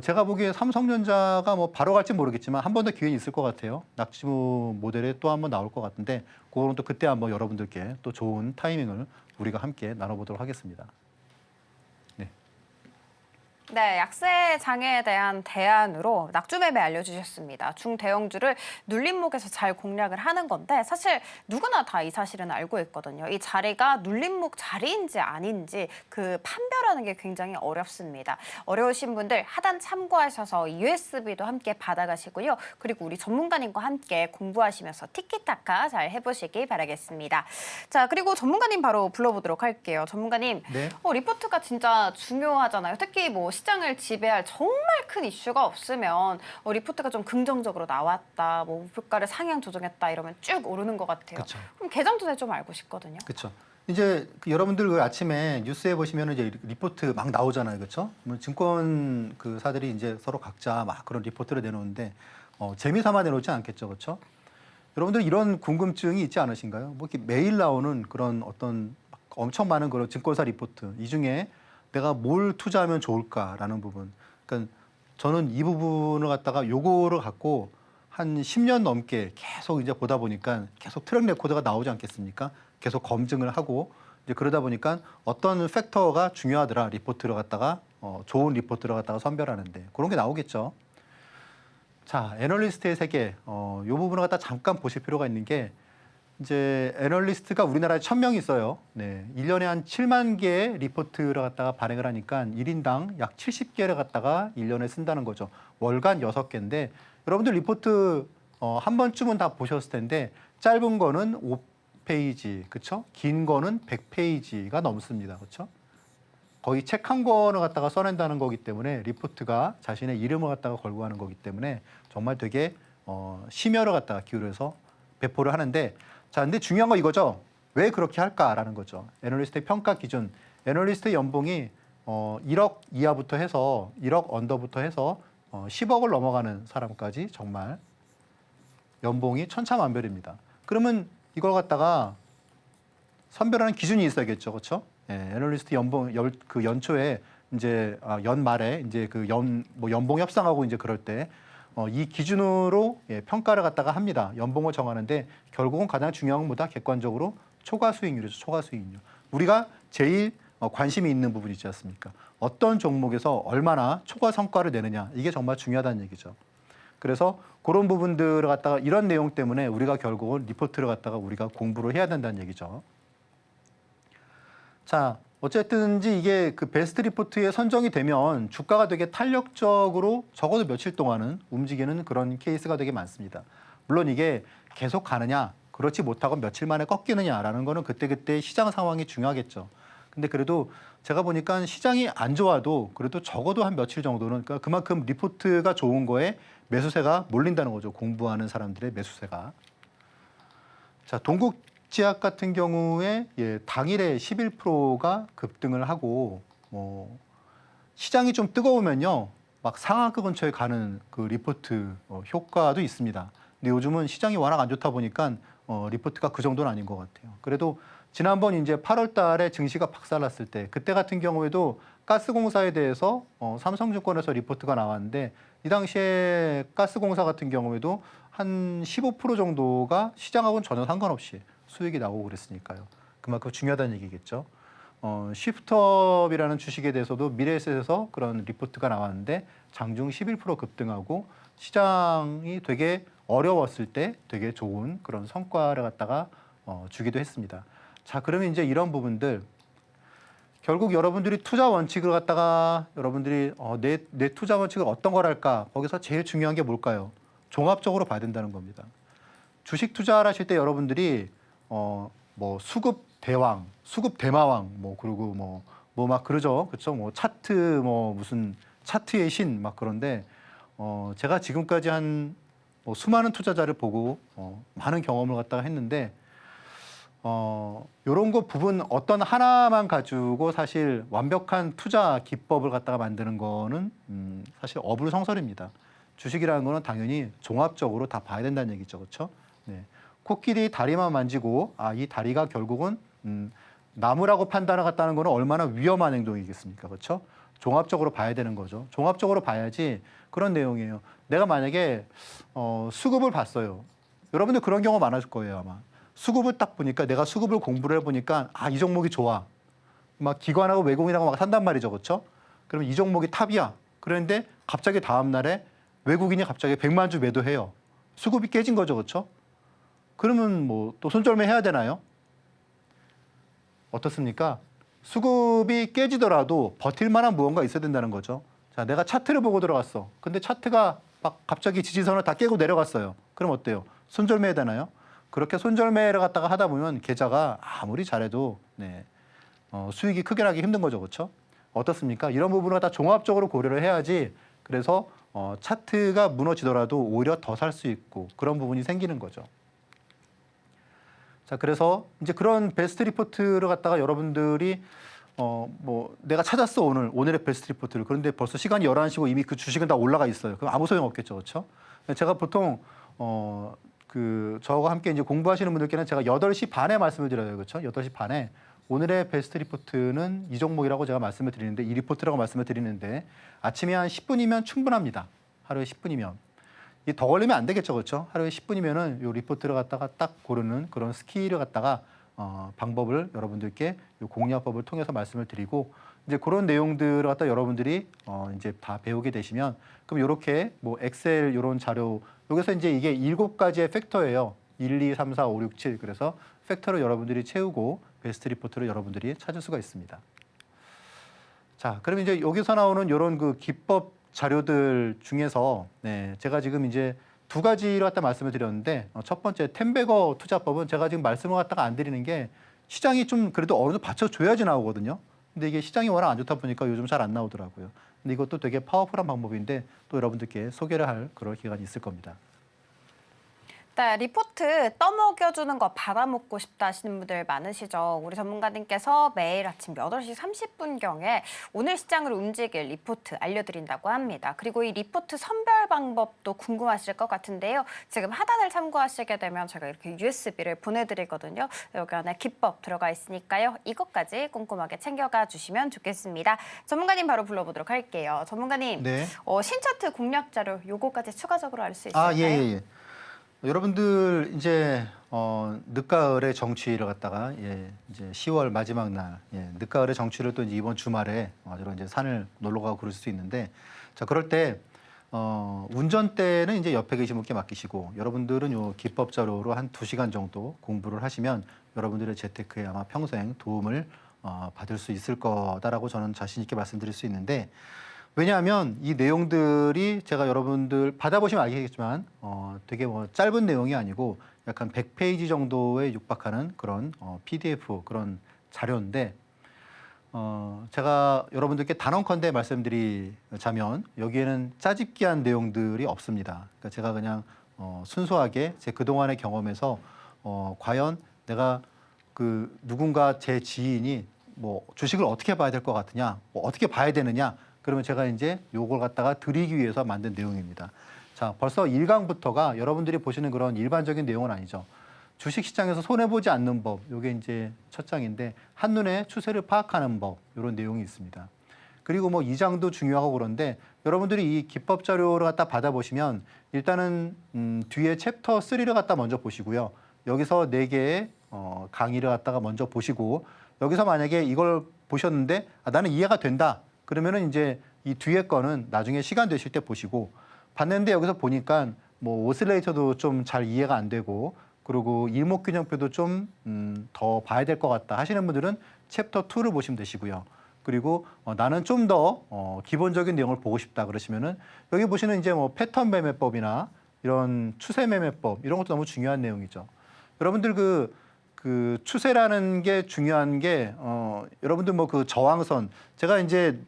제가 보기에 삼성전자가 뭐 바로 갈지 모르겠지만 한 번 더 기회는 있을 것 같아요. 낙주 모델에 또 한 번 나올 것 같은데, 그거는 또 그때 한번 여러분들께 또 좋은 타이밍을 우리가 함께 나눠보도록 하겠습니다. 네. 네, 약세 장애에 대한 대안으로 낙주매매 알려주셨습니다. 중대형주를 눌림목에서 잘 공략을 하는 건데 사실 누구나 다 이 사실은 알고 있거든요. 이 자리가 눌림목 자리인지 아닌지 그 판별하는 게 굉장히 어렵습니다. 어려우신 분들 하단 참고하셔서 USB도 함께 받아가시고요. 그리고 우리 전문가님과 함께 공부하시면서 티키타카 잘 해보시기 바라겠습니다. 자, 그리고 전문가님 바로 불러보도록 할게요. 전문가님, 네. 리포트가 진짜 중요하잖아요. 특히 뭐 시장을 지배할 정말 큰 이슈가 없으면 리포트가 좀 긍정적으로 나왔다, 뭐 목표가를 상향 조정했다 이러면 쭉 오르는 것 같아요. 그쵸. 그럼 계정 투자 좀 알고 싶거든요. 그렇죠. 이제 여러분들 그 아침에 뉴스에 보시면 이제 리포트 막 나오잖아요, 그렇죠? 증권 그 사들이 이제 서로 각자 막 그런 리포트를 내놓는데 재미삼아 내놓지 않겠죠, 그렇죠? 여러분들 이런 궁금증이 있지 않으신가요? 뭐 이렇게 매일 나오는 그런 어떤 엄청 많은 그런 증권사 리포트 이 중에 내가 뭘 투자하면 좋을까라는 부분. 그러니까 저는 이 부분을 갖다가 요거를 갖고 한 10년 넘게 계속 이제 보다 보니까 계속 트랙 레코드가 나오지 않겠습니까? 계속 검증을 하고 이제 그러다 보니까 어떤 팩터가 중요하더라 리포트를 갖다가 좋은 리포트를 갖다가 선별하는데 그런 게 나오겠죠. 자, 애널리스트의 세계 이 부분을 갖다 잠깐 보실 필요가 있는 게 이제 애널리스트가 우리나라에 1000명이 있어요. 네, 1년에 한 7만 개의 리포트를 갖다가 발행을 하니까 1인당 약 70개를 갖다가 1년에 쓴다는 거죠. 월간 6개인데 여러분들 리포트 한 번쯤은 다 보셨을 텐데 짧은 거는 5페이지, 그렇죠? 긴 거는 100페이지가 넘습니다. 그렇죠? 거의 책 한 권을 갖다가 써낸다는 거기 때문에 리포트가 자신의 이름을 갖다가 걸고 하는 거기 때문에 정말 되게 심혈을 갖다가 기울여서 배포를 하는데 자, 근데 중요한 거 이거죠. 왜 그렇게 할까라는 거죠. 애널리스트의 평가 기준. 애널리스트의 연봉이 1억 이하부터 해서 1억 언더부터 해서 10억을 넘어가는 사람까지 정말 연봉이 천차만별입니다. 그러면 이걸 갖다가 선별하는 기준이 있어야겠죠, 그렇죠? 예, 애널리스트 연봉 그 연초에 이제 연말에 이제 그 연봉 협상하고 이제 그럴 때 이 기준으로 평가를 갖다가 합니다. 연봉을 정하는데 결국은 가장 중요한 것보다 객관적으로 초과 수익률이죠. 초과 수익률. 우리가 제일 관심이 있는 부분이 있지 않습니까? 어떤 종목에서 얼마나 초과 성과를 내느냐. 이게 정말 중요하다는 얘기죠. 그래서 그런 부분들을 갖다가 이런 내용 때문에 우리가 결국은 리포트를 갖다가 우리가 공부를 해야 된다는 얘기죠. 자, 어쨌든지 이게 그 베스트 리포트에 선정이 되면 주가가 되게 탄력적으로 적어도 며칠 동안은 움직이는 그런 케이스가 되게 많습니다. 물론 이게 계속 가느냐, 그렇지 못하고 며칠 만에 꺾이느냐라는 거는 그때그때 시장 상황이 중요하겠죠. 근데 그래도 제가 보니까 시장이 안 좋아도 그래도 적어도 한 며칠 정도는 그러니까 그만큼 리포트가 좋은 거에 매수세가 몰린다는 거죠. 공부하는 사람들의 매수세가. 자, 동국제약 같은 경우에 당일에 11%가 급등을 하고 시장이 좀 뜨거우면요. 막 상한가 근처에 가는 그 리포트 효과도 있습니다. 근데 요즘은 시장이 워낙 안 좋다 보니까 리포트가 그 정도는 아닌 것 같아요. 그래도 지난번 이제 8월 달에 증시가 박살났을 때 그때 같은 경우에도 가스공사에 대해서 삼성증권에서 리포트가 나왔는데 이 당시에 가스공사 같은 경우에도 한 15% 정도가 시장하고는 전혀 상관없이 수익이 나오고 그랬으니까요. 그만큼 중요하다는 얘기겠죠. 쉬프트업이라는 주식에 대해서도 미래에셋에서 그런 리포트가 나왔는데 장중 11% 급등하고 시장이 되게 어려웠을 때 되게 좋은 그런 성과를 갖다가 주기도 했습니다. 자, 그러면 이제 이런 부분들 결국 여러분들이 투자 원칙을 갖다가 여러분들이 내 투자 원칙을 어떤 걸 할까? 거기서 제일 중요한 게 뭘까요? 종합적으로 봐야 된다는 겁니다. 주식 투자를 하실 때 여러분들이 뭐 수급 대왕, 수급 대마왕, 그리고 뭐 막 그러죠, 그렇죠? 뭐 차트 무슨 차트의 신 막 그런데 제가 지금까지 한 수많은 투자자를 보고 많은 경험을 갖다가 했는데 이런 거 부분 어떤 하나만 가지고 사실 완벽한 투자 기법을 갖다가 만드는 거는 사실 어불성설입니다. 주식이라는 거는 당연히 종합적으로 다 봐야 된다는 얘기죠, 그렇죠? 네. 코끼리 다리만 만지고 이 다리가 결국은 나무라고 판단을 갖다는 거는 얼마나 위험한 행동이겠습니까, 그렇죠? 종합적으로 봐야 되는 거죠. 종합적으로 봐야지 그런 내용이에요. 내가 만약에 수급을 봤어요. 여러분들 그런 경우 많았을 거예요, 아마. 수급을 딱 보니까 내가 수급을 공부를 해보니까 이 종목이 좋아. 막 기관하고 외국인하고 막 산단 말이죠, 그렇죠? 그러면 이 종목이 탑이야. 그런데 갑자기 다음 날에 외국인이 갑자기 100만 주 매도해요. 수급이 깨진 거죠, 그렇죠? 그러면 뭐 또 손절매 해야 되나요? 어떻습니까? 수급이 깨지더라도 버틸 만한 무언가 있어야 된다는 거죠. 자, 내가 차트를 보고 들어갔어. 근데 차트가 막 갑자기 지지선을 다 깨고 내려갔어요. 그럼 어때요? 손절매 해야 되나요? 그렇게 손절매를 갖다가 하다 보면 계좌가 아무리 잘해도 수익이 크게 나기 힘든 거죠, 그렇죠? 어떻습니까? 이런 부분을 다 종합적으로 고려를 해야지. 그래서 차트가 무너지더라도 오히려 더 살 수 있고 그런 부분이 생기는 거죠. 자, 그래서 이제 그런 베스트 리포트를 갖다가 여러분들이 뭐 내가 찾았어 오늘의 베스트 리포트를. 그런데 벌써 시간이 11시고 이미 그 주식은 다 올라가 있어요. 그럼 아무 소용 없겠죠, 그렇죠? 제가 보통 저와 함께 이제 공부하시는 분들께는 제가 8시 반에 말씀을 드려요, 그렇죠? 8시 반에 오늘의 베스트 리포트는 이 종목이라고 제가 말씀을 드리는데, 이 리포트라고 말씀을 드리는데 아침에 한 10분이면 충분합니다. 하루에 10분이면. 이게 더 걸리면 안 되겠죠, 그렇죠? 하루에 10분이면은 이 리포트를 갖다가 딱 고르는 그런 스킬을 갖다가 방법을 여러분들께 이 공략법을 통해서 말씀을 드리고, 이제 그런 내용들을 갖다 여러분들이 이제 다 배우게 되시면, 그럼 이렇게 뭐 엑셀 이런 자료, 여기서 이제 이게 7가지의 팩터예요. 1, 2, 3, 4, 5, 6, 7. 그래서 팩터를 여러분들이 채우고 베스트 리포트를 여러분들이 찾을 수가 있습니다. 자, 그럼 이제 여기서 나오는 이런 그 기법 자료들 중에서 제가 지금 이제 2가지를 갖다 말씀을 드렸는데, 첫 번째 템베거 투자법은 제가 지금 말씀을 갖다가 안 드리는 게 시장이 좀 그래도 어느 정도 받쳐줘야지 나오거든요. 근데 이게 시장이 워낙 안 좋다 보니까 요즘 잘 안 나오더라고요. 근데 이것도 되게 파워풀한 방법인데 또 여러분들께 소개를 할 그런 기간이 있을 겁니다. 네, 리포트 떠먹여주는 거 받아먹고 싶다 하시는 분들 많으시죠. 우리 전문가님께서 매일 아침 8시 30분경에 오늘 시장을 움직일 리포트 알려드린다고 합니다. 그리고 이 리포트 선별 방법도 궁금하실 것 같은데요. 지금 하단을 참고하시게 되면 제가 이렇게 USB를 보내드리거든요. 여기 안에 기법 들어가 있으니까요. 이것까지 꼼꼼하게 챙겨가 주시면 좋겠습니다. 전문가님 바로 불러보도록 할게요. 전문가님, 네. 신차트 공략 자료 요거까지 추가적으로 알 수 있을까요? 예. 여러분들 이제 늦가을의 정취를 갖다가 이제 10월 마지막 날 늦가을의 정취를 또 이제 이번 주말에 이런 이제 산을 놀러 가고 그럴 수 있는데, 자, 그럴 때 운전대는 이제 옆에 계신 분께 맡기시고, 여러분들은 요 기법 자료로 한 2시간 정도 공부를 하시면 여러분들의 재테크에 아마 평생 도움을 받을 수 있을 거다라고 저는 자신 있게 말씀드릴 수 있는데, 왜냐하면 이 내용들이 제가 여러분들 받아보시면 알겠지만 되게 뭐 짧은 내용이 아니고 약간 100페이지 정도에 육박하는 그런 PDF 그런 자료인데, 제가 여러분들께 단언컨대 말씀드리자면 여기에는 짜집기한 내용들이 없습니다. 그러니까 제가 그냥 순수하게 제 그동안의 경험에서 과연 내가 그 누군가 제 지인이 뭐 주식을 어떻게 봐야 될 것 같으냐, 뭐 어떻게 봐야 되느냐, 그러면 제가 이제 요걸 갖다가 드리기 위해서 만든 내용입니다. 자, 벌써 1강부터가 여러분들이 보시는 그런 일반적인 내용은 아니죠. 주식시장에서 손해보지 않는 법, 요게 이제 첫 장인데, 한눈에 추세를 파악하는 법, 이런 내용이 있습니다. 그리고 뭐 2장도 중요하고 그런데, 여러분들이 이 기법 자료를 갖다 받아보시면 일단은 뒤에 챕터 3를 갖다 먼저 보시고요. 여기서 4개의 강의를 갖다가 먼저 보시고, 여기서 만약에 이걸 보셨는데 나는 이해가 된다. 그러면은 이제 이 뒤에 거는 나중에 시간 되실 때 보시고, 봤는데 여기서 보니까 뭐 오슬레이터도 좀 잘 이해가 안 되고, 그리고 일목균형표도 좀 더 봐야 될 것 같다 하시는 분들은 챕터 2를 보시면 되시고요. 그리고 나는 좀 더 기본적인 내용을 보고 싶다 그러시면은 여기 보시는 이제 뭐 패턴 매매법이나 이런 추세 매매법, 이런 것도 너무 중요한 내용이죠. 여러분들 그 추세라는 게 중요한 게 여러분들 뭐 그 저항선, 제가 이제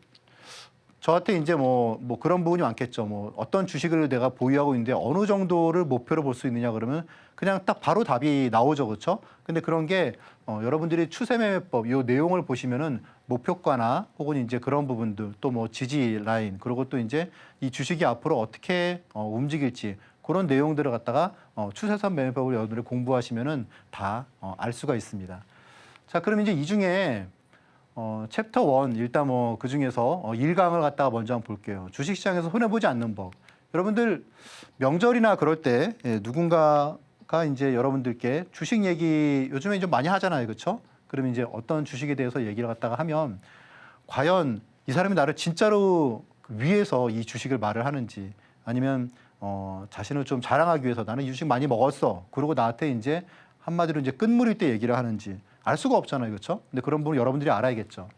저한테 이제 뭐 그런 부분이 많겠죠. 뭐 어떤 주식을 내가 보유하고 있는데 어느 정도를 목표로 볼 수 있느냐 그러면 그냥 딱 바로 답이 나오죠, 그렇죠? 근데 그런 게 여러분들이 추세 매매법 이 내용을 보시면은 목표가나 혹은 이제 그런 부분들, 또 뭐 지지 라인, 그리고 또 이제 이 주식이 앞으로 어떻게 움직일지 그런 내용들을 갖다가 추세선 매매법을 여러분들이 공부하시면은 다 알 수가 있습니다. 자, 그럼 이제 이 중에 챕터 1 일단 뭐 그 중에서 1강을 갖다가 먼저 한번 볼게요. 주식시장에서 손해보지 않는 법. 여러분들 명절이나 그럴 때 누군가가 이제 여러분들께 주식 얘기 요즘에 좀 많이 하잖아요, 그렇죠? 그러면 이제 어떤 주식에 대해서 얘기를 갖다가 하면 과연 이 사람이 나를 진짜로 위해서 이 주식을 말을 하는지 아니면 자신을 좀 자랑하기 위해서 나는 이 주식 많이 먹었어. 그러고 나한테 이제 한마디로 이제 끝물일 때 얘기를 하는지 알 수가 없잖아요. 그렇죠? 근데 그런 부분 여러분들이 알아야겠죠.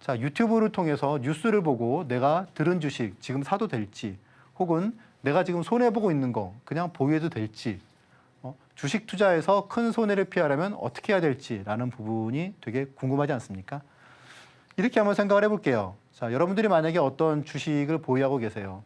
자, 유튜브를 통해서 뉴스를 보고 내가 들은 주식 지금 사도 될지 혹은 내가 지금 손해보고 있는 거 그냥 보유해도 될지 주식 투자에서 큰 손해를 피하려면 어떻게 해야 될지라는 부분이 되게 궁금하지 않습니까? 이렇게 한번 생각을 해볼게요. 자, 여러분들이 만약에 어떤 주식을 보유하고 계세요.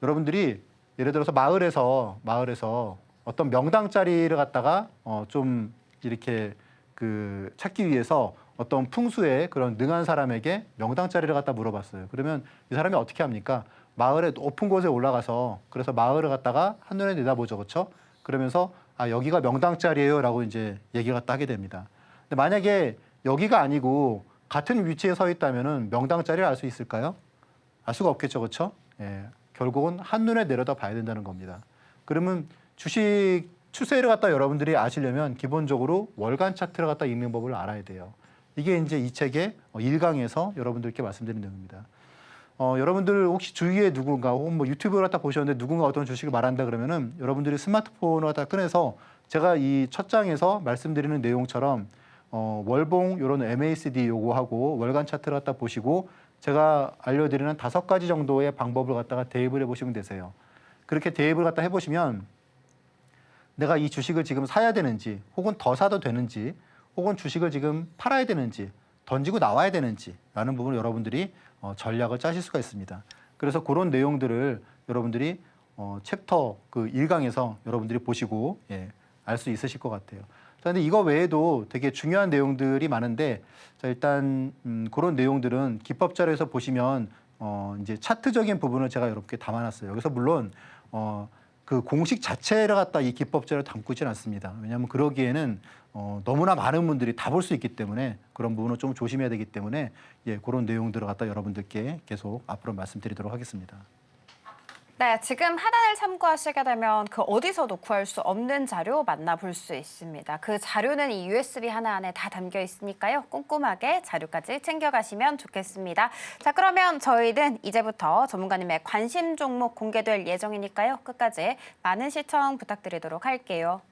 여러분들이 예를 들어서 마을에서 어떤 명당 자리를 갖다가 좀 이렇게 그 찾기 위해서 어떤 풍수에 그런 능한 사람에게 명당 자리를 갖다 물어봤어요. 그러면 이 사람이 어떻게 합니까? 마을의 높은 곳에 올라가서 그래서 마을을 갖다가 한눈에 내다보죠, 그렇죠? 그러면서 아 여기가 명당 자리예요라고 이제 얘기를 갖다 하게 됩니다. 근데 만약에 여기가 아니고 같은 위치에 서 있다면은 명당 자리를 알 수 있을까요? 알 수가 없겠죠, 그렇죠? 예, 결국은 한눈에 내려다 봐야 된다는 겁니다. 그러면 주식 추세를 갖다 여러분들이 아시려면 기본적으로 월간 차트를 갖다 읽는 법을 알아야 돼요. 이게 이제 이 책의 1강에서 여러분들께 말씀드린 내용입니다. 여러분들 혹시 주위에 누군가 혹은 뭐 유튜브를 갖다 보셨는데 누군가 어떤 주식을 말한다 그러면은 여러분들이 스마트폰을 갖다 꺼내서 제가 이 첫 장에서 말씀드리는 내용처럼 월봉 이런 MACD 요거하고 월간 차트를 갖다 보시고 제가 알려드리는 5가지 정도의 방법을 갖다가 대입을 해보시면 되세요. 그렇게 대입을 갖다 해보시면 내가 이 주식을 지금 사야 되는지 혹은 더 사도 되는지 혹은 주식을 지금 팔아야 되는지 던지고 나와야 되는지라는 부분을 여러분들이 전략을 짜실 수가 있습니다. 그래서 그런 내용들을 여러분들이 챕터 그 1강에서 여러분들이 보시고 알 수 있으실 것 같아요. 그런데 이거 외에도 되게 중요한 내용들이 많은데 자, 일단 그런 내용들은 기법자료에서 보시면 이제 차트적인 부분을 제가 여러분께 담아놨어요. 여기서 물론 그 공식 자체를 갖다 이 기법자료를 담고 있지는 않습니다. 왜냐하면 그러기에는 너무나 많은 분들이 다 볼 수 있기 때문에 그런 부분은 좀 조심해야 되기 때문에 그런 내용들을 갖다 여러분들께 계속 앞으로 말씀드리도록 하겠습니다. 네, 지금 하단을 참고하시게 되면 그 어디서도 구할 수 없는 자료 만나볼 수 있습니다. 그 자료는 이 USB 하나 안에 다 담겨 있으니까요. 꼼꼼하게 자료까지 챙겨가시면 좋겠습니다. 자, 그러면 저희는 이제부터 전문가님의 관심 종목 공개될 예정이니까요. 끝까지 많은 시청 부탁드리도록 할게요.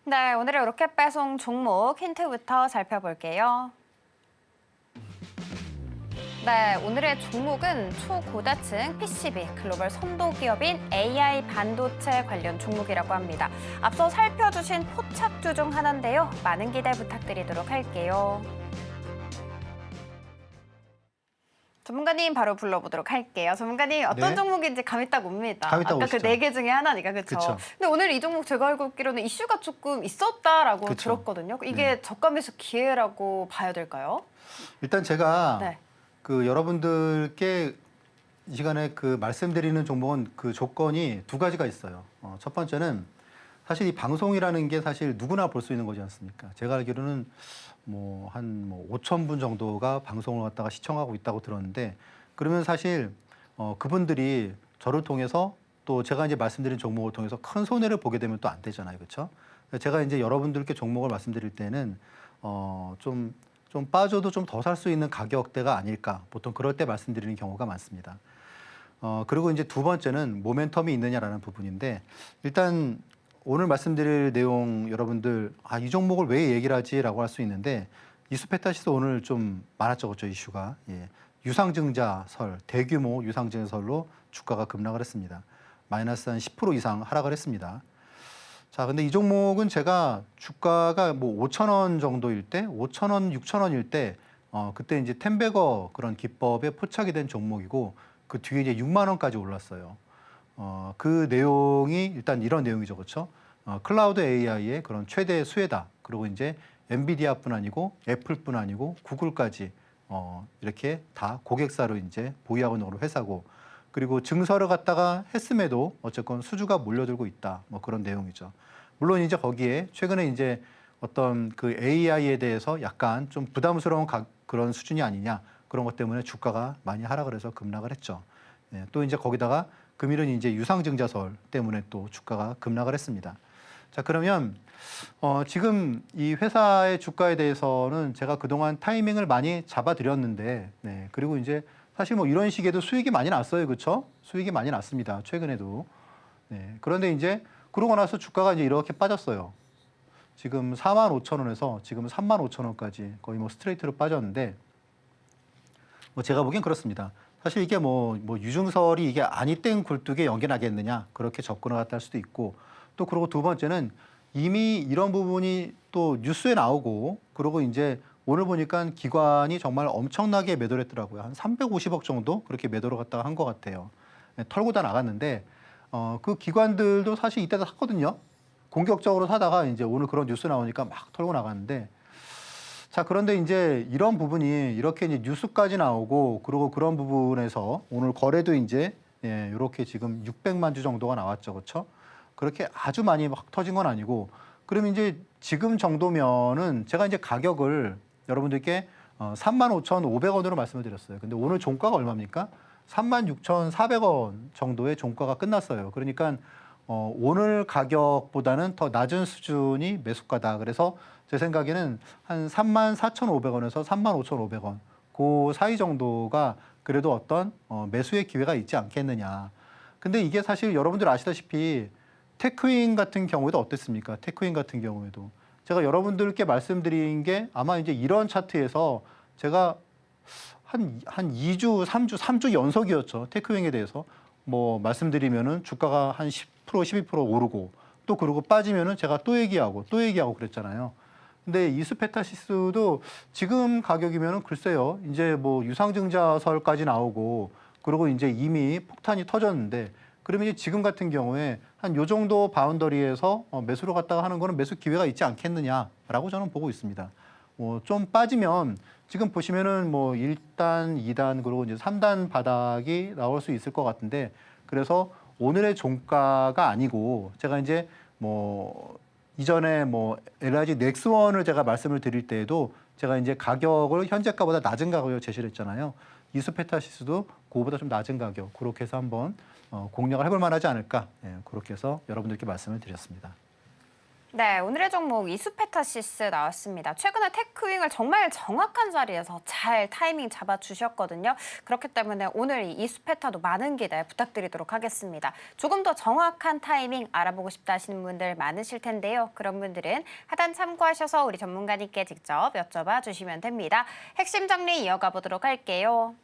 네, 오늘의 로켓 배송 종목 힌트부터 살펴볼게요. 네, 오늘의 종목은 초고다층 PCB 글로벌 선도 기업인 AI 반도체 관련 종목이라고 합니다. 앞서 살펴주신 포착주 중 하나인데요. 많은 기대 부탁드리도록 할게요. 전문가님 바로 불러보도록 할게요. 전문가님 어떤 종목인지 감이 딱 옵니다. 감이 딱 아까 그 오시죠? 4개 중에 하나니까 그렇죠. 근데 오늘 이 종목 제가 알고 있기로는 이슈가 조금 있었다라고 그쵸. 들었거든요. 이게 저가 매수 기회라고 봐야 될까요? 일단 제가 네. 그 여러분들께 이 시간에 그 말씀드리는 종목은 그 조건이 2가지가 있어요. 첫 번째는 사실 이 방송이라는 게 사실 누구나 볼 수 있는 거지 않습니까? 제가 알기로는 한 5,000분 정도가 방송을 갖다가 시청하고 있다고 들었는데 그러면 사실 그분들이 저를 통해서 또 제가 이제 말씀드린 종목을 통해서 큰 손해를 보게 되면 또 안 되잖아요, 그렇죠? 제가 이제 여러분들께 종목을 말씀드릴 때는 좀 빠져도 좀 더 살 수 있는 가격대가 아닐까 보통 그럴 때 말씀드리는 경우가 많습니다. 그리고 이제 2번째는 모멘텀이 있느냐라는 부분인데 일단 오늘 말씀드릴 내용 여러분들 이 종목을 왜 얘기를 하지라고 할 수 있는데 이수페타시스 오늘 좀 많았죠, 그렇죠, 이슈가. 유상증자설, 대규모 유상증자설로 주가가 급락을 했습니다. 마이너스 한 10% 이상 하락을 했습니다. 자, 근데 이 종목은 제가 주가가 뭐 5,000원 정도일 때, 5,000원, 6,000원일 때, 그때 이제 텐베거 그런 기법에 포착이 된 종목이고, 그 뒤에 이제 6만 원까지 올랐어요. 그 내용이 일단 이런 내용이죠, 그렇죠? 클라우드 AI의 그런 최대 수혜다. 그리고 이제 엔비디아뿐 아니고 애플뿐 아니고 구글까지 이렇게 다 고객사로 이제 보유하고 있는 회사고, 그리고 증설을 갖다가 했음에도 어쨌건 수주가 몰려들고 있다. 뭐 그런 내용이죠. 물론 이제 거기에 최근에 이제 어떤 그 AI에 대해서 약간 좀 부담스러운 그런 수준이 아니냐, 그런 것 때문에 주가가 많이 하락을 해서 급락을 했죠. 예, 또 이제 거기다가 금일은 이제 유상증자설 때문에 또 주가가 급락을 했습니다. 자, 그러면 지금 이 회사의 주가에 대해서는 제가 그동안 타이밍을 많이 잡아드렸는데, 네, 그리고 이제 사실 뭐 이런 식에도 수익이 많이 났어요, 그렇죠? 수익이 많이 났습니다, 최근에도. 네, 그런데 이제 그러고 나서 주가가 이제 이렇게 빠졌어요. 지금 45,000원에서 지금 35,000원까지 거의 뭐 스트레이트로 빠졌는데, 뭐 제가 보기엔 그렇습니다. 사실 이게 뭐 유증설이 이게 아니 땡 굴뚝에 연결하겠느냐, 그렇게 접근을 갖다 할 수도 있고, 또 그리고 두 번째는 이미 이런 부분이 또 뉴스에 나오고, 그리고 이제 오늘 보니까 기관이 정말 엄청나게 매도를 했더라고요. 한 350억 정도 그렇게 매도를 갖다가 한 것 같아요. 네, 털고 다 나갔는데, 그 기관들도 사실 이때도 샀거든요. 공격적으로 사다가 이제 오늘 그런 뉴스 나오니까 막 털고 나갔는데, 자, 그런데 이제 이런 부분이 이렇게 이제 뉴스까지 나오고, 그리고 그런 부분에서 오늘 거래도 이제 이렇게 지금 600만 주 정도가 나왔죠, 그렇죠? 그렇게 아주 많이 막 터진 건 아니고, 그럼 이제 지금 정도면은 제가 이제 가격을 여러분들께 35,500원으로 말씀을 드렸어요. 근데 오늘 종가가 얼마입니까? 36,400원 정도의 종가가 끝났어요. 그러니까 오늘 가격보다는 더 낮은 수준이 매수가다. 그래서 제 생각에는 한 34,500원에서 35,500원 그 사이 정도가 그래도 어떤 매수의 기회가 있지 않겠느냐. 근데 이게 사실 여러분들 아시다시피 테크윈 같은 경우에도 어땠습니까? 테크윈 같은 경우에도 제가 여러분들께 말씀드린 게 아마 이제 이런 차트에서 제가 한 2주, 3주 연속이었죠. 테크윈에 대해서 뭐 말씀드리면은 주가가 한 10%, 12% 오르고, 또 그러고 빠지면은 제가 또 얘기하고 그랬잖아요. 근데 이수페타시스도 지금 가격이면은 글쎄요, 이제 뭐 유상증자설까지 나오고, 그리고 이제 이미 폭탄이 터졌는데, 그러면 이제 지금 같은 경우에 한 요 정도 바운더리에서 매수로 갔다가 하는 거는 매수 기회가 있지 않겠느냐라고 저는 보고 있습니다. 좀 빠지면 지금 보시면은 뭐 1단, 2단, 그리고 이제 3단 바닥이 나올 수 있을 것 같은데, 그래서 오늘의 종가가 아니고 제가 이제 뭐 이전에 뭐 LIG 넥스원을 제가 말씀을 드릴 때에도 제가 이제 가격을 현재가보다 낮은 가격을 제시를 했잖아요. 이수페타시스도 그거보다 좀 낮은 가격, 그렇게 해서 한번 공략을 해볼 만하지 않을까, 그렇게 해서 여러분들께 말씀을 드렸습니다. 네, 오늘의 종목 이수페타시스 나왔습니다. 최근에 테크윙을 정말 정확한 자리에서 잘 타이밍 잡아주셨거든요. 그렇기 때문에 오늘 이 이수페타도 많은 기대 부탁드리도록 하겠습니다. 조금 더 정확한 타이밍 알아보고 싶다 하시는 분들 많으실 텐데요. 그런 분들은 하단 참고하셔서 우리 전문가님께 직접 여쭤봐 주시면 됩니다. 핵심 정리 이어가 보도록 할게요.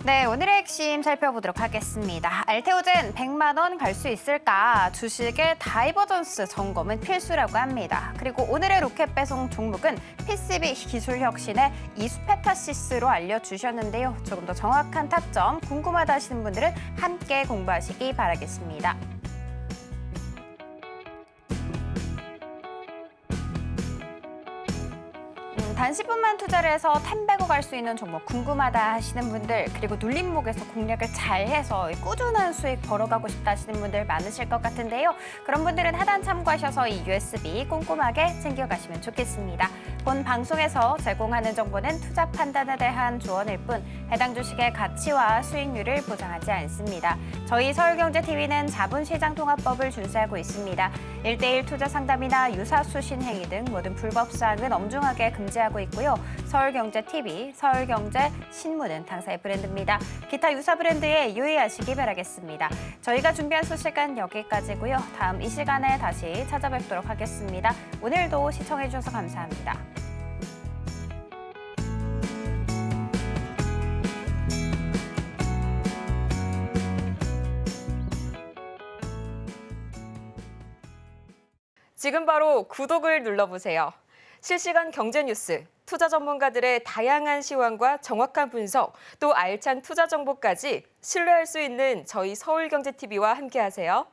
네, 오늘의 핵심 살펴보도록 하겠습니다. 알테오젠 100만 원 갈 수 있을까? 주식의 다이버전스 점검은 필수라고 합니다. 그리고 오늘의 로켓 배송 종목은 PCB 기술 혁신의 이수페타시스로 알려주셨는데요. 조금 더 정확한 타점 궁금하다 하시는 분들은 함께 공부하시기 바라겠습니다. 단 10분만 투자를 해서 텐베고 갈 수 있는 종목 궁금하다 하시는 분들, 그리고 눌림목에서 공략을 잘해서 꾸준한 수익 벌어가고 싶다 하시는 분들 많으실 것 같은데요. 그런 분들은 하단 참고하셔서 이 USB 꼼꼼하게 챙겨가시면 좋겠습니다. 본 방송에서 제공하는 정보는 투자 판단에 대한 조언일 뿐 해당 주식의 가치와 수익률을 보장하지 않습니다. 저희 서울경제TV는 자본시장통합법을 준수하고 있습니다. 1:1 투자 상담이나 유사수신 행위 등 모든 불법 사항은 엄중하게 금지하고 있고요. 서울경제TV, 서울경제신문은 당사의 브랜드입니다. 기타 유사 브랜드에 유의하시기 바라겠습니다. 저희가 준비한 소식은 여기까지고요. 다음 이 시간에 다시 찾아뵙도록 하겠습니다. 오늘도 시청해주셔서 감사합니다. 지금 바로 구독을 눌러보세요. 실시간 경제 뉴스, 투자 전문가들의 다양한 시황과 정확한 분석, 또 알찬 투자 정보까지 신뢰할 수 있는 저희 서울경제TV와 함께하세요.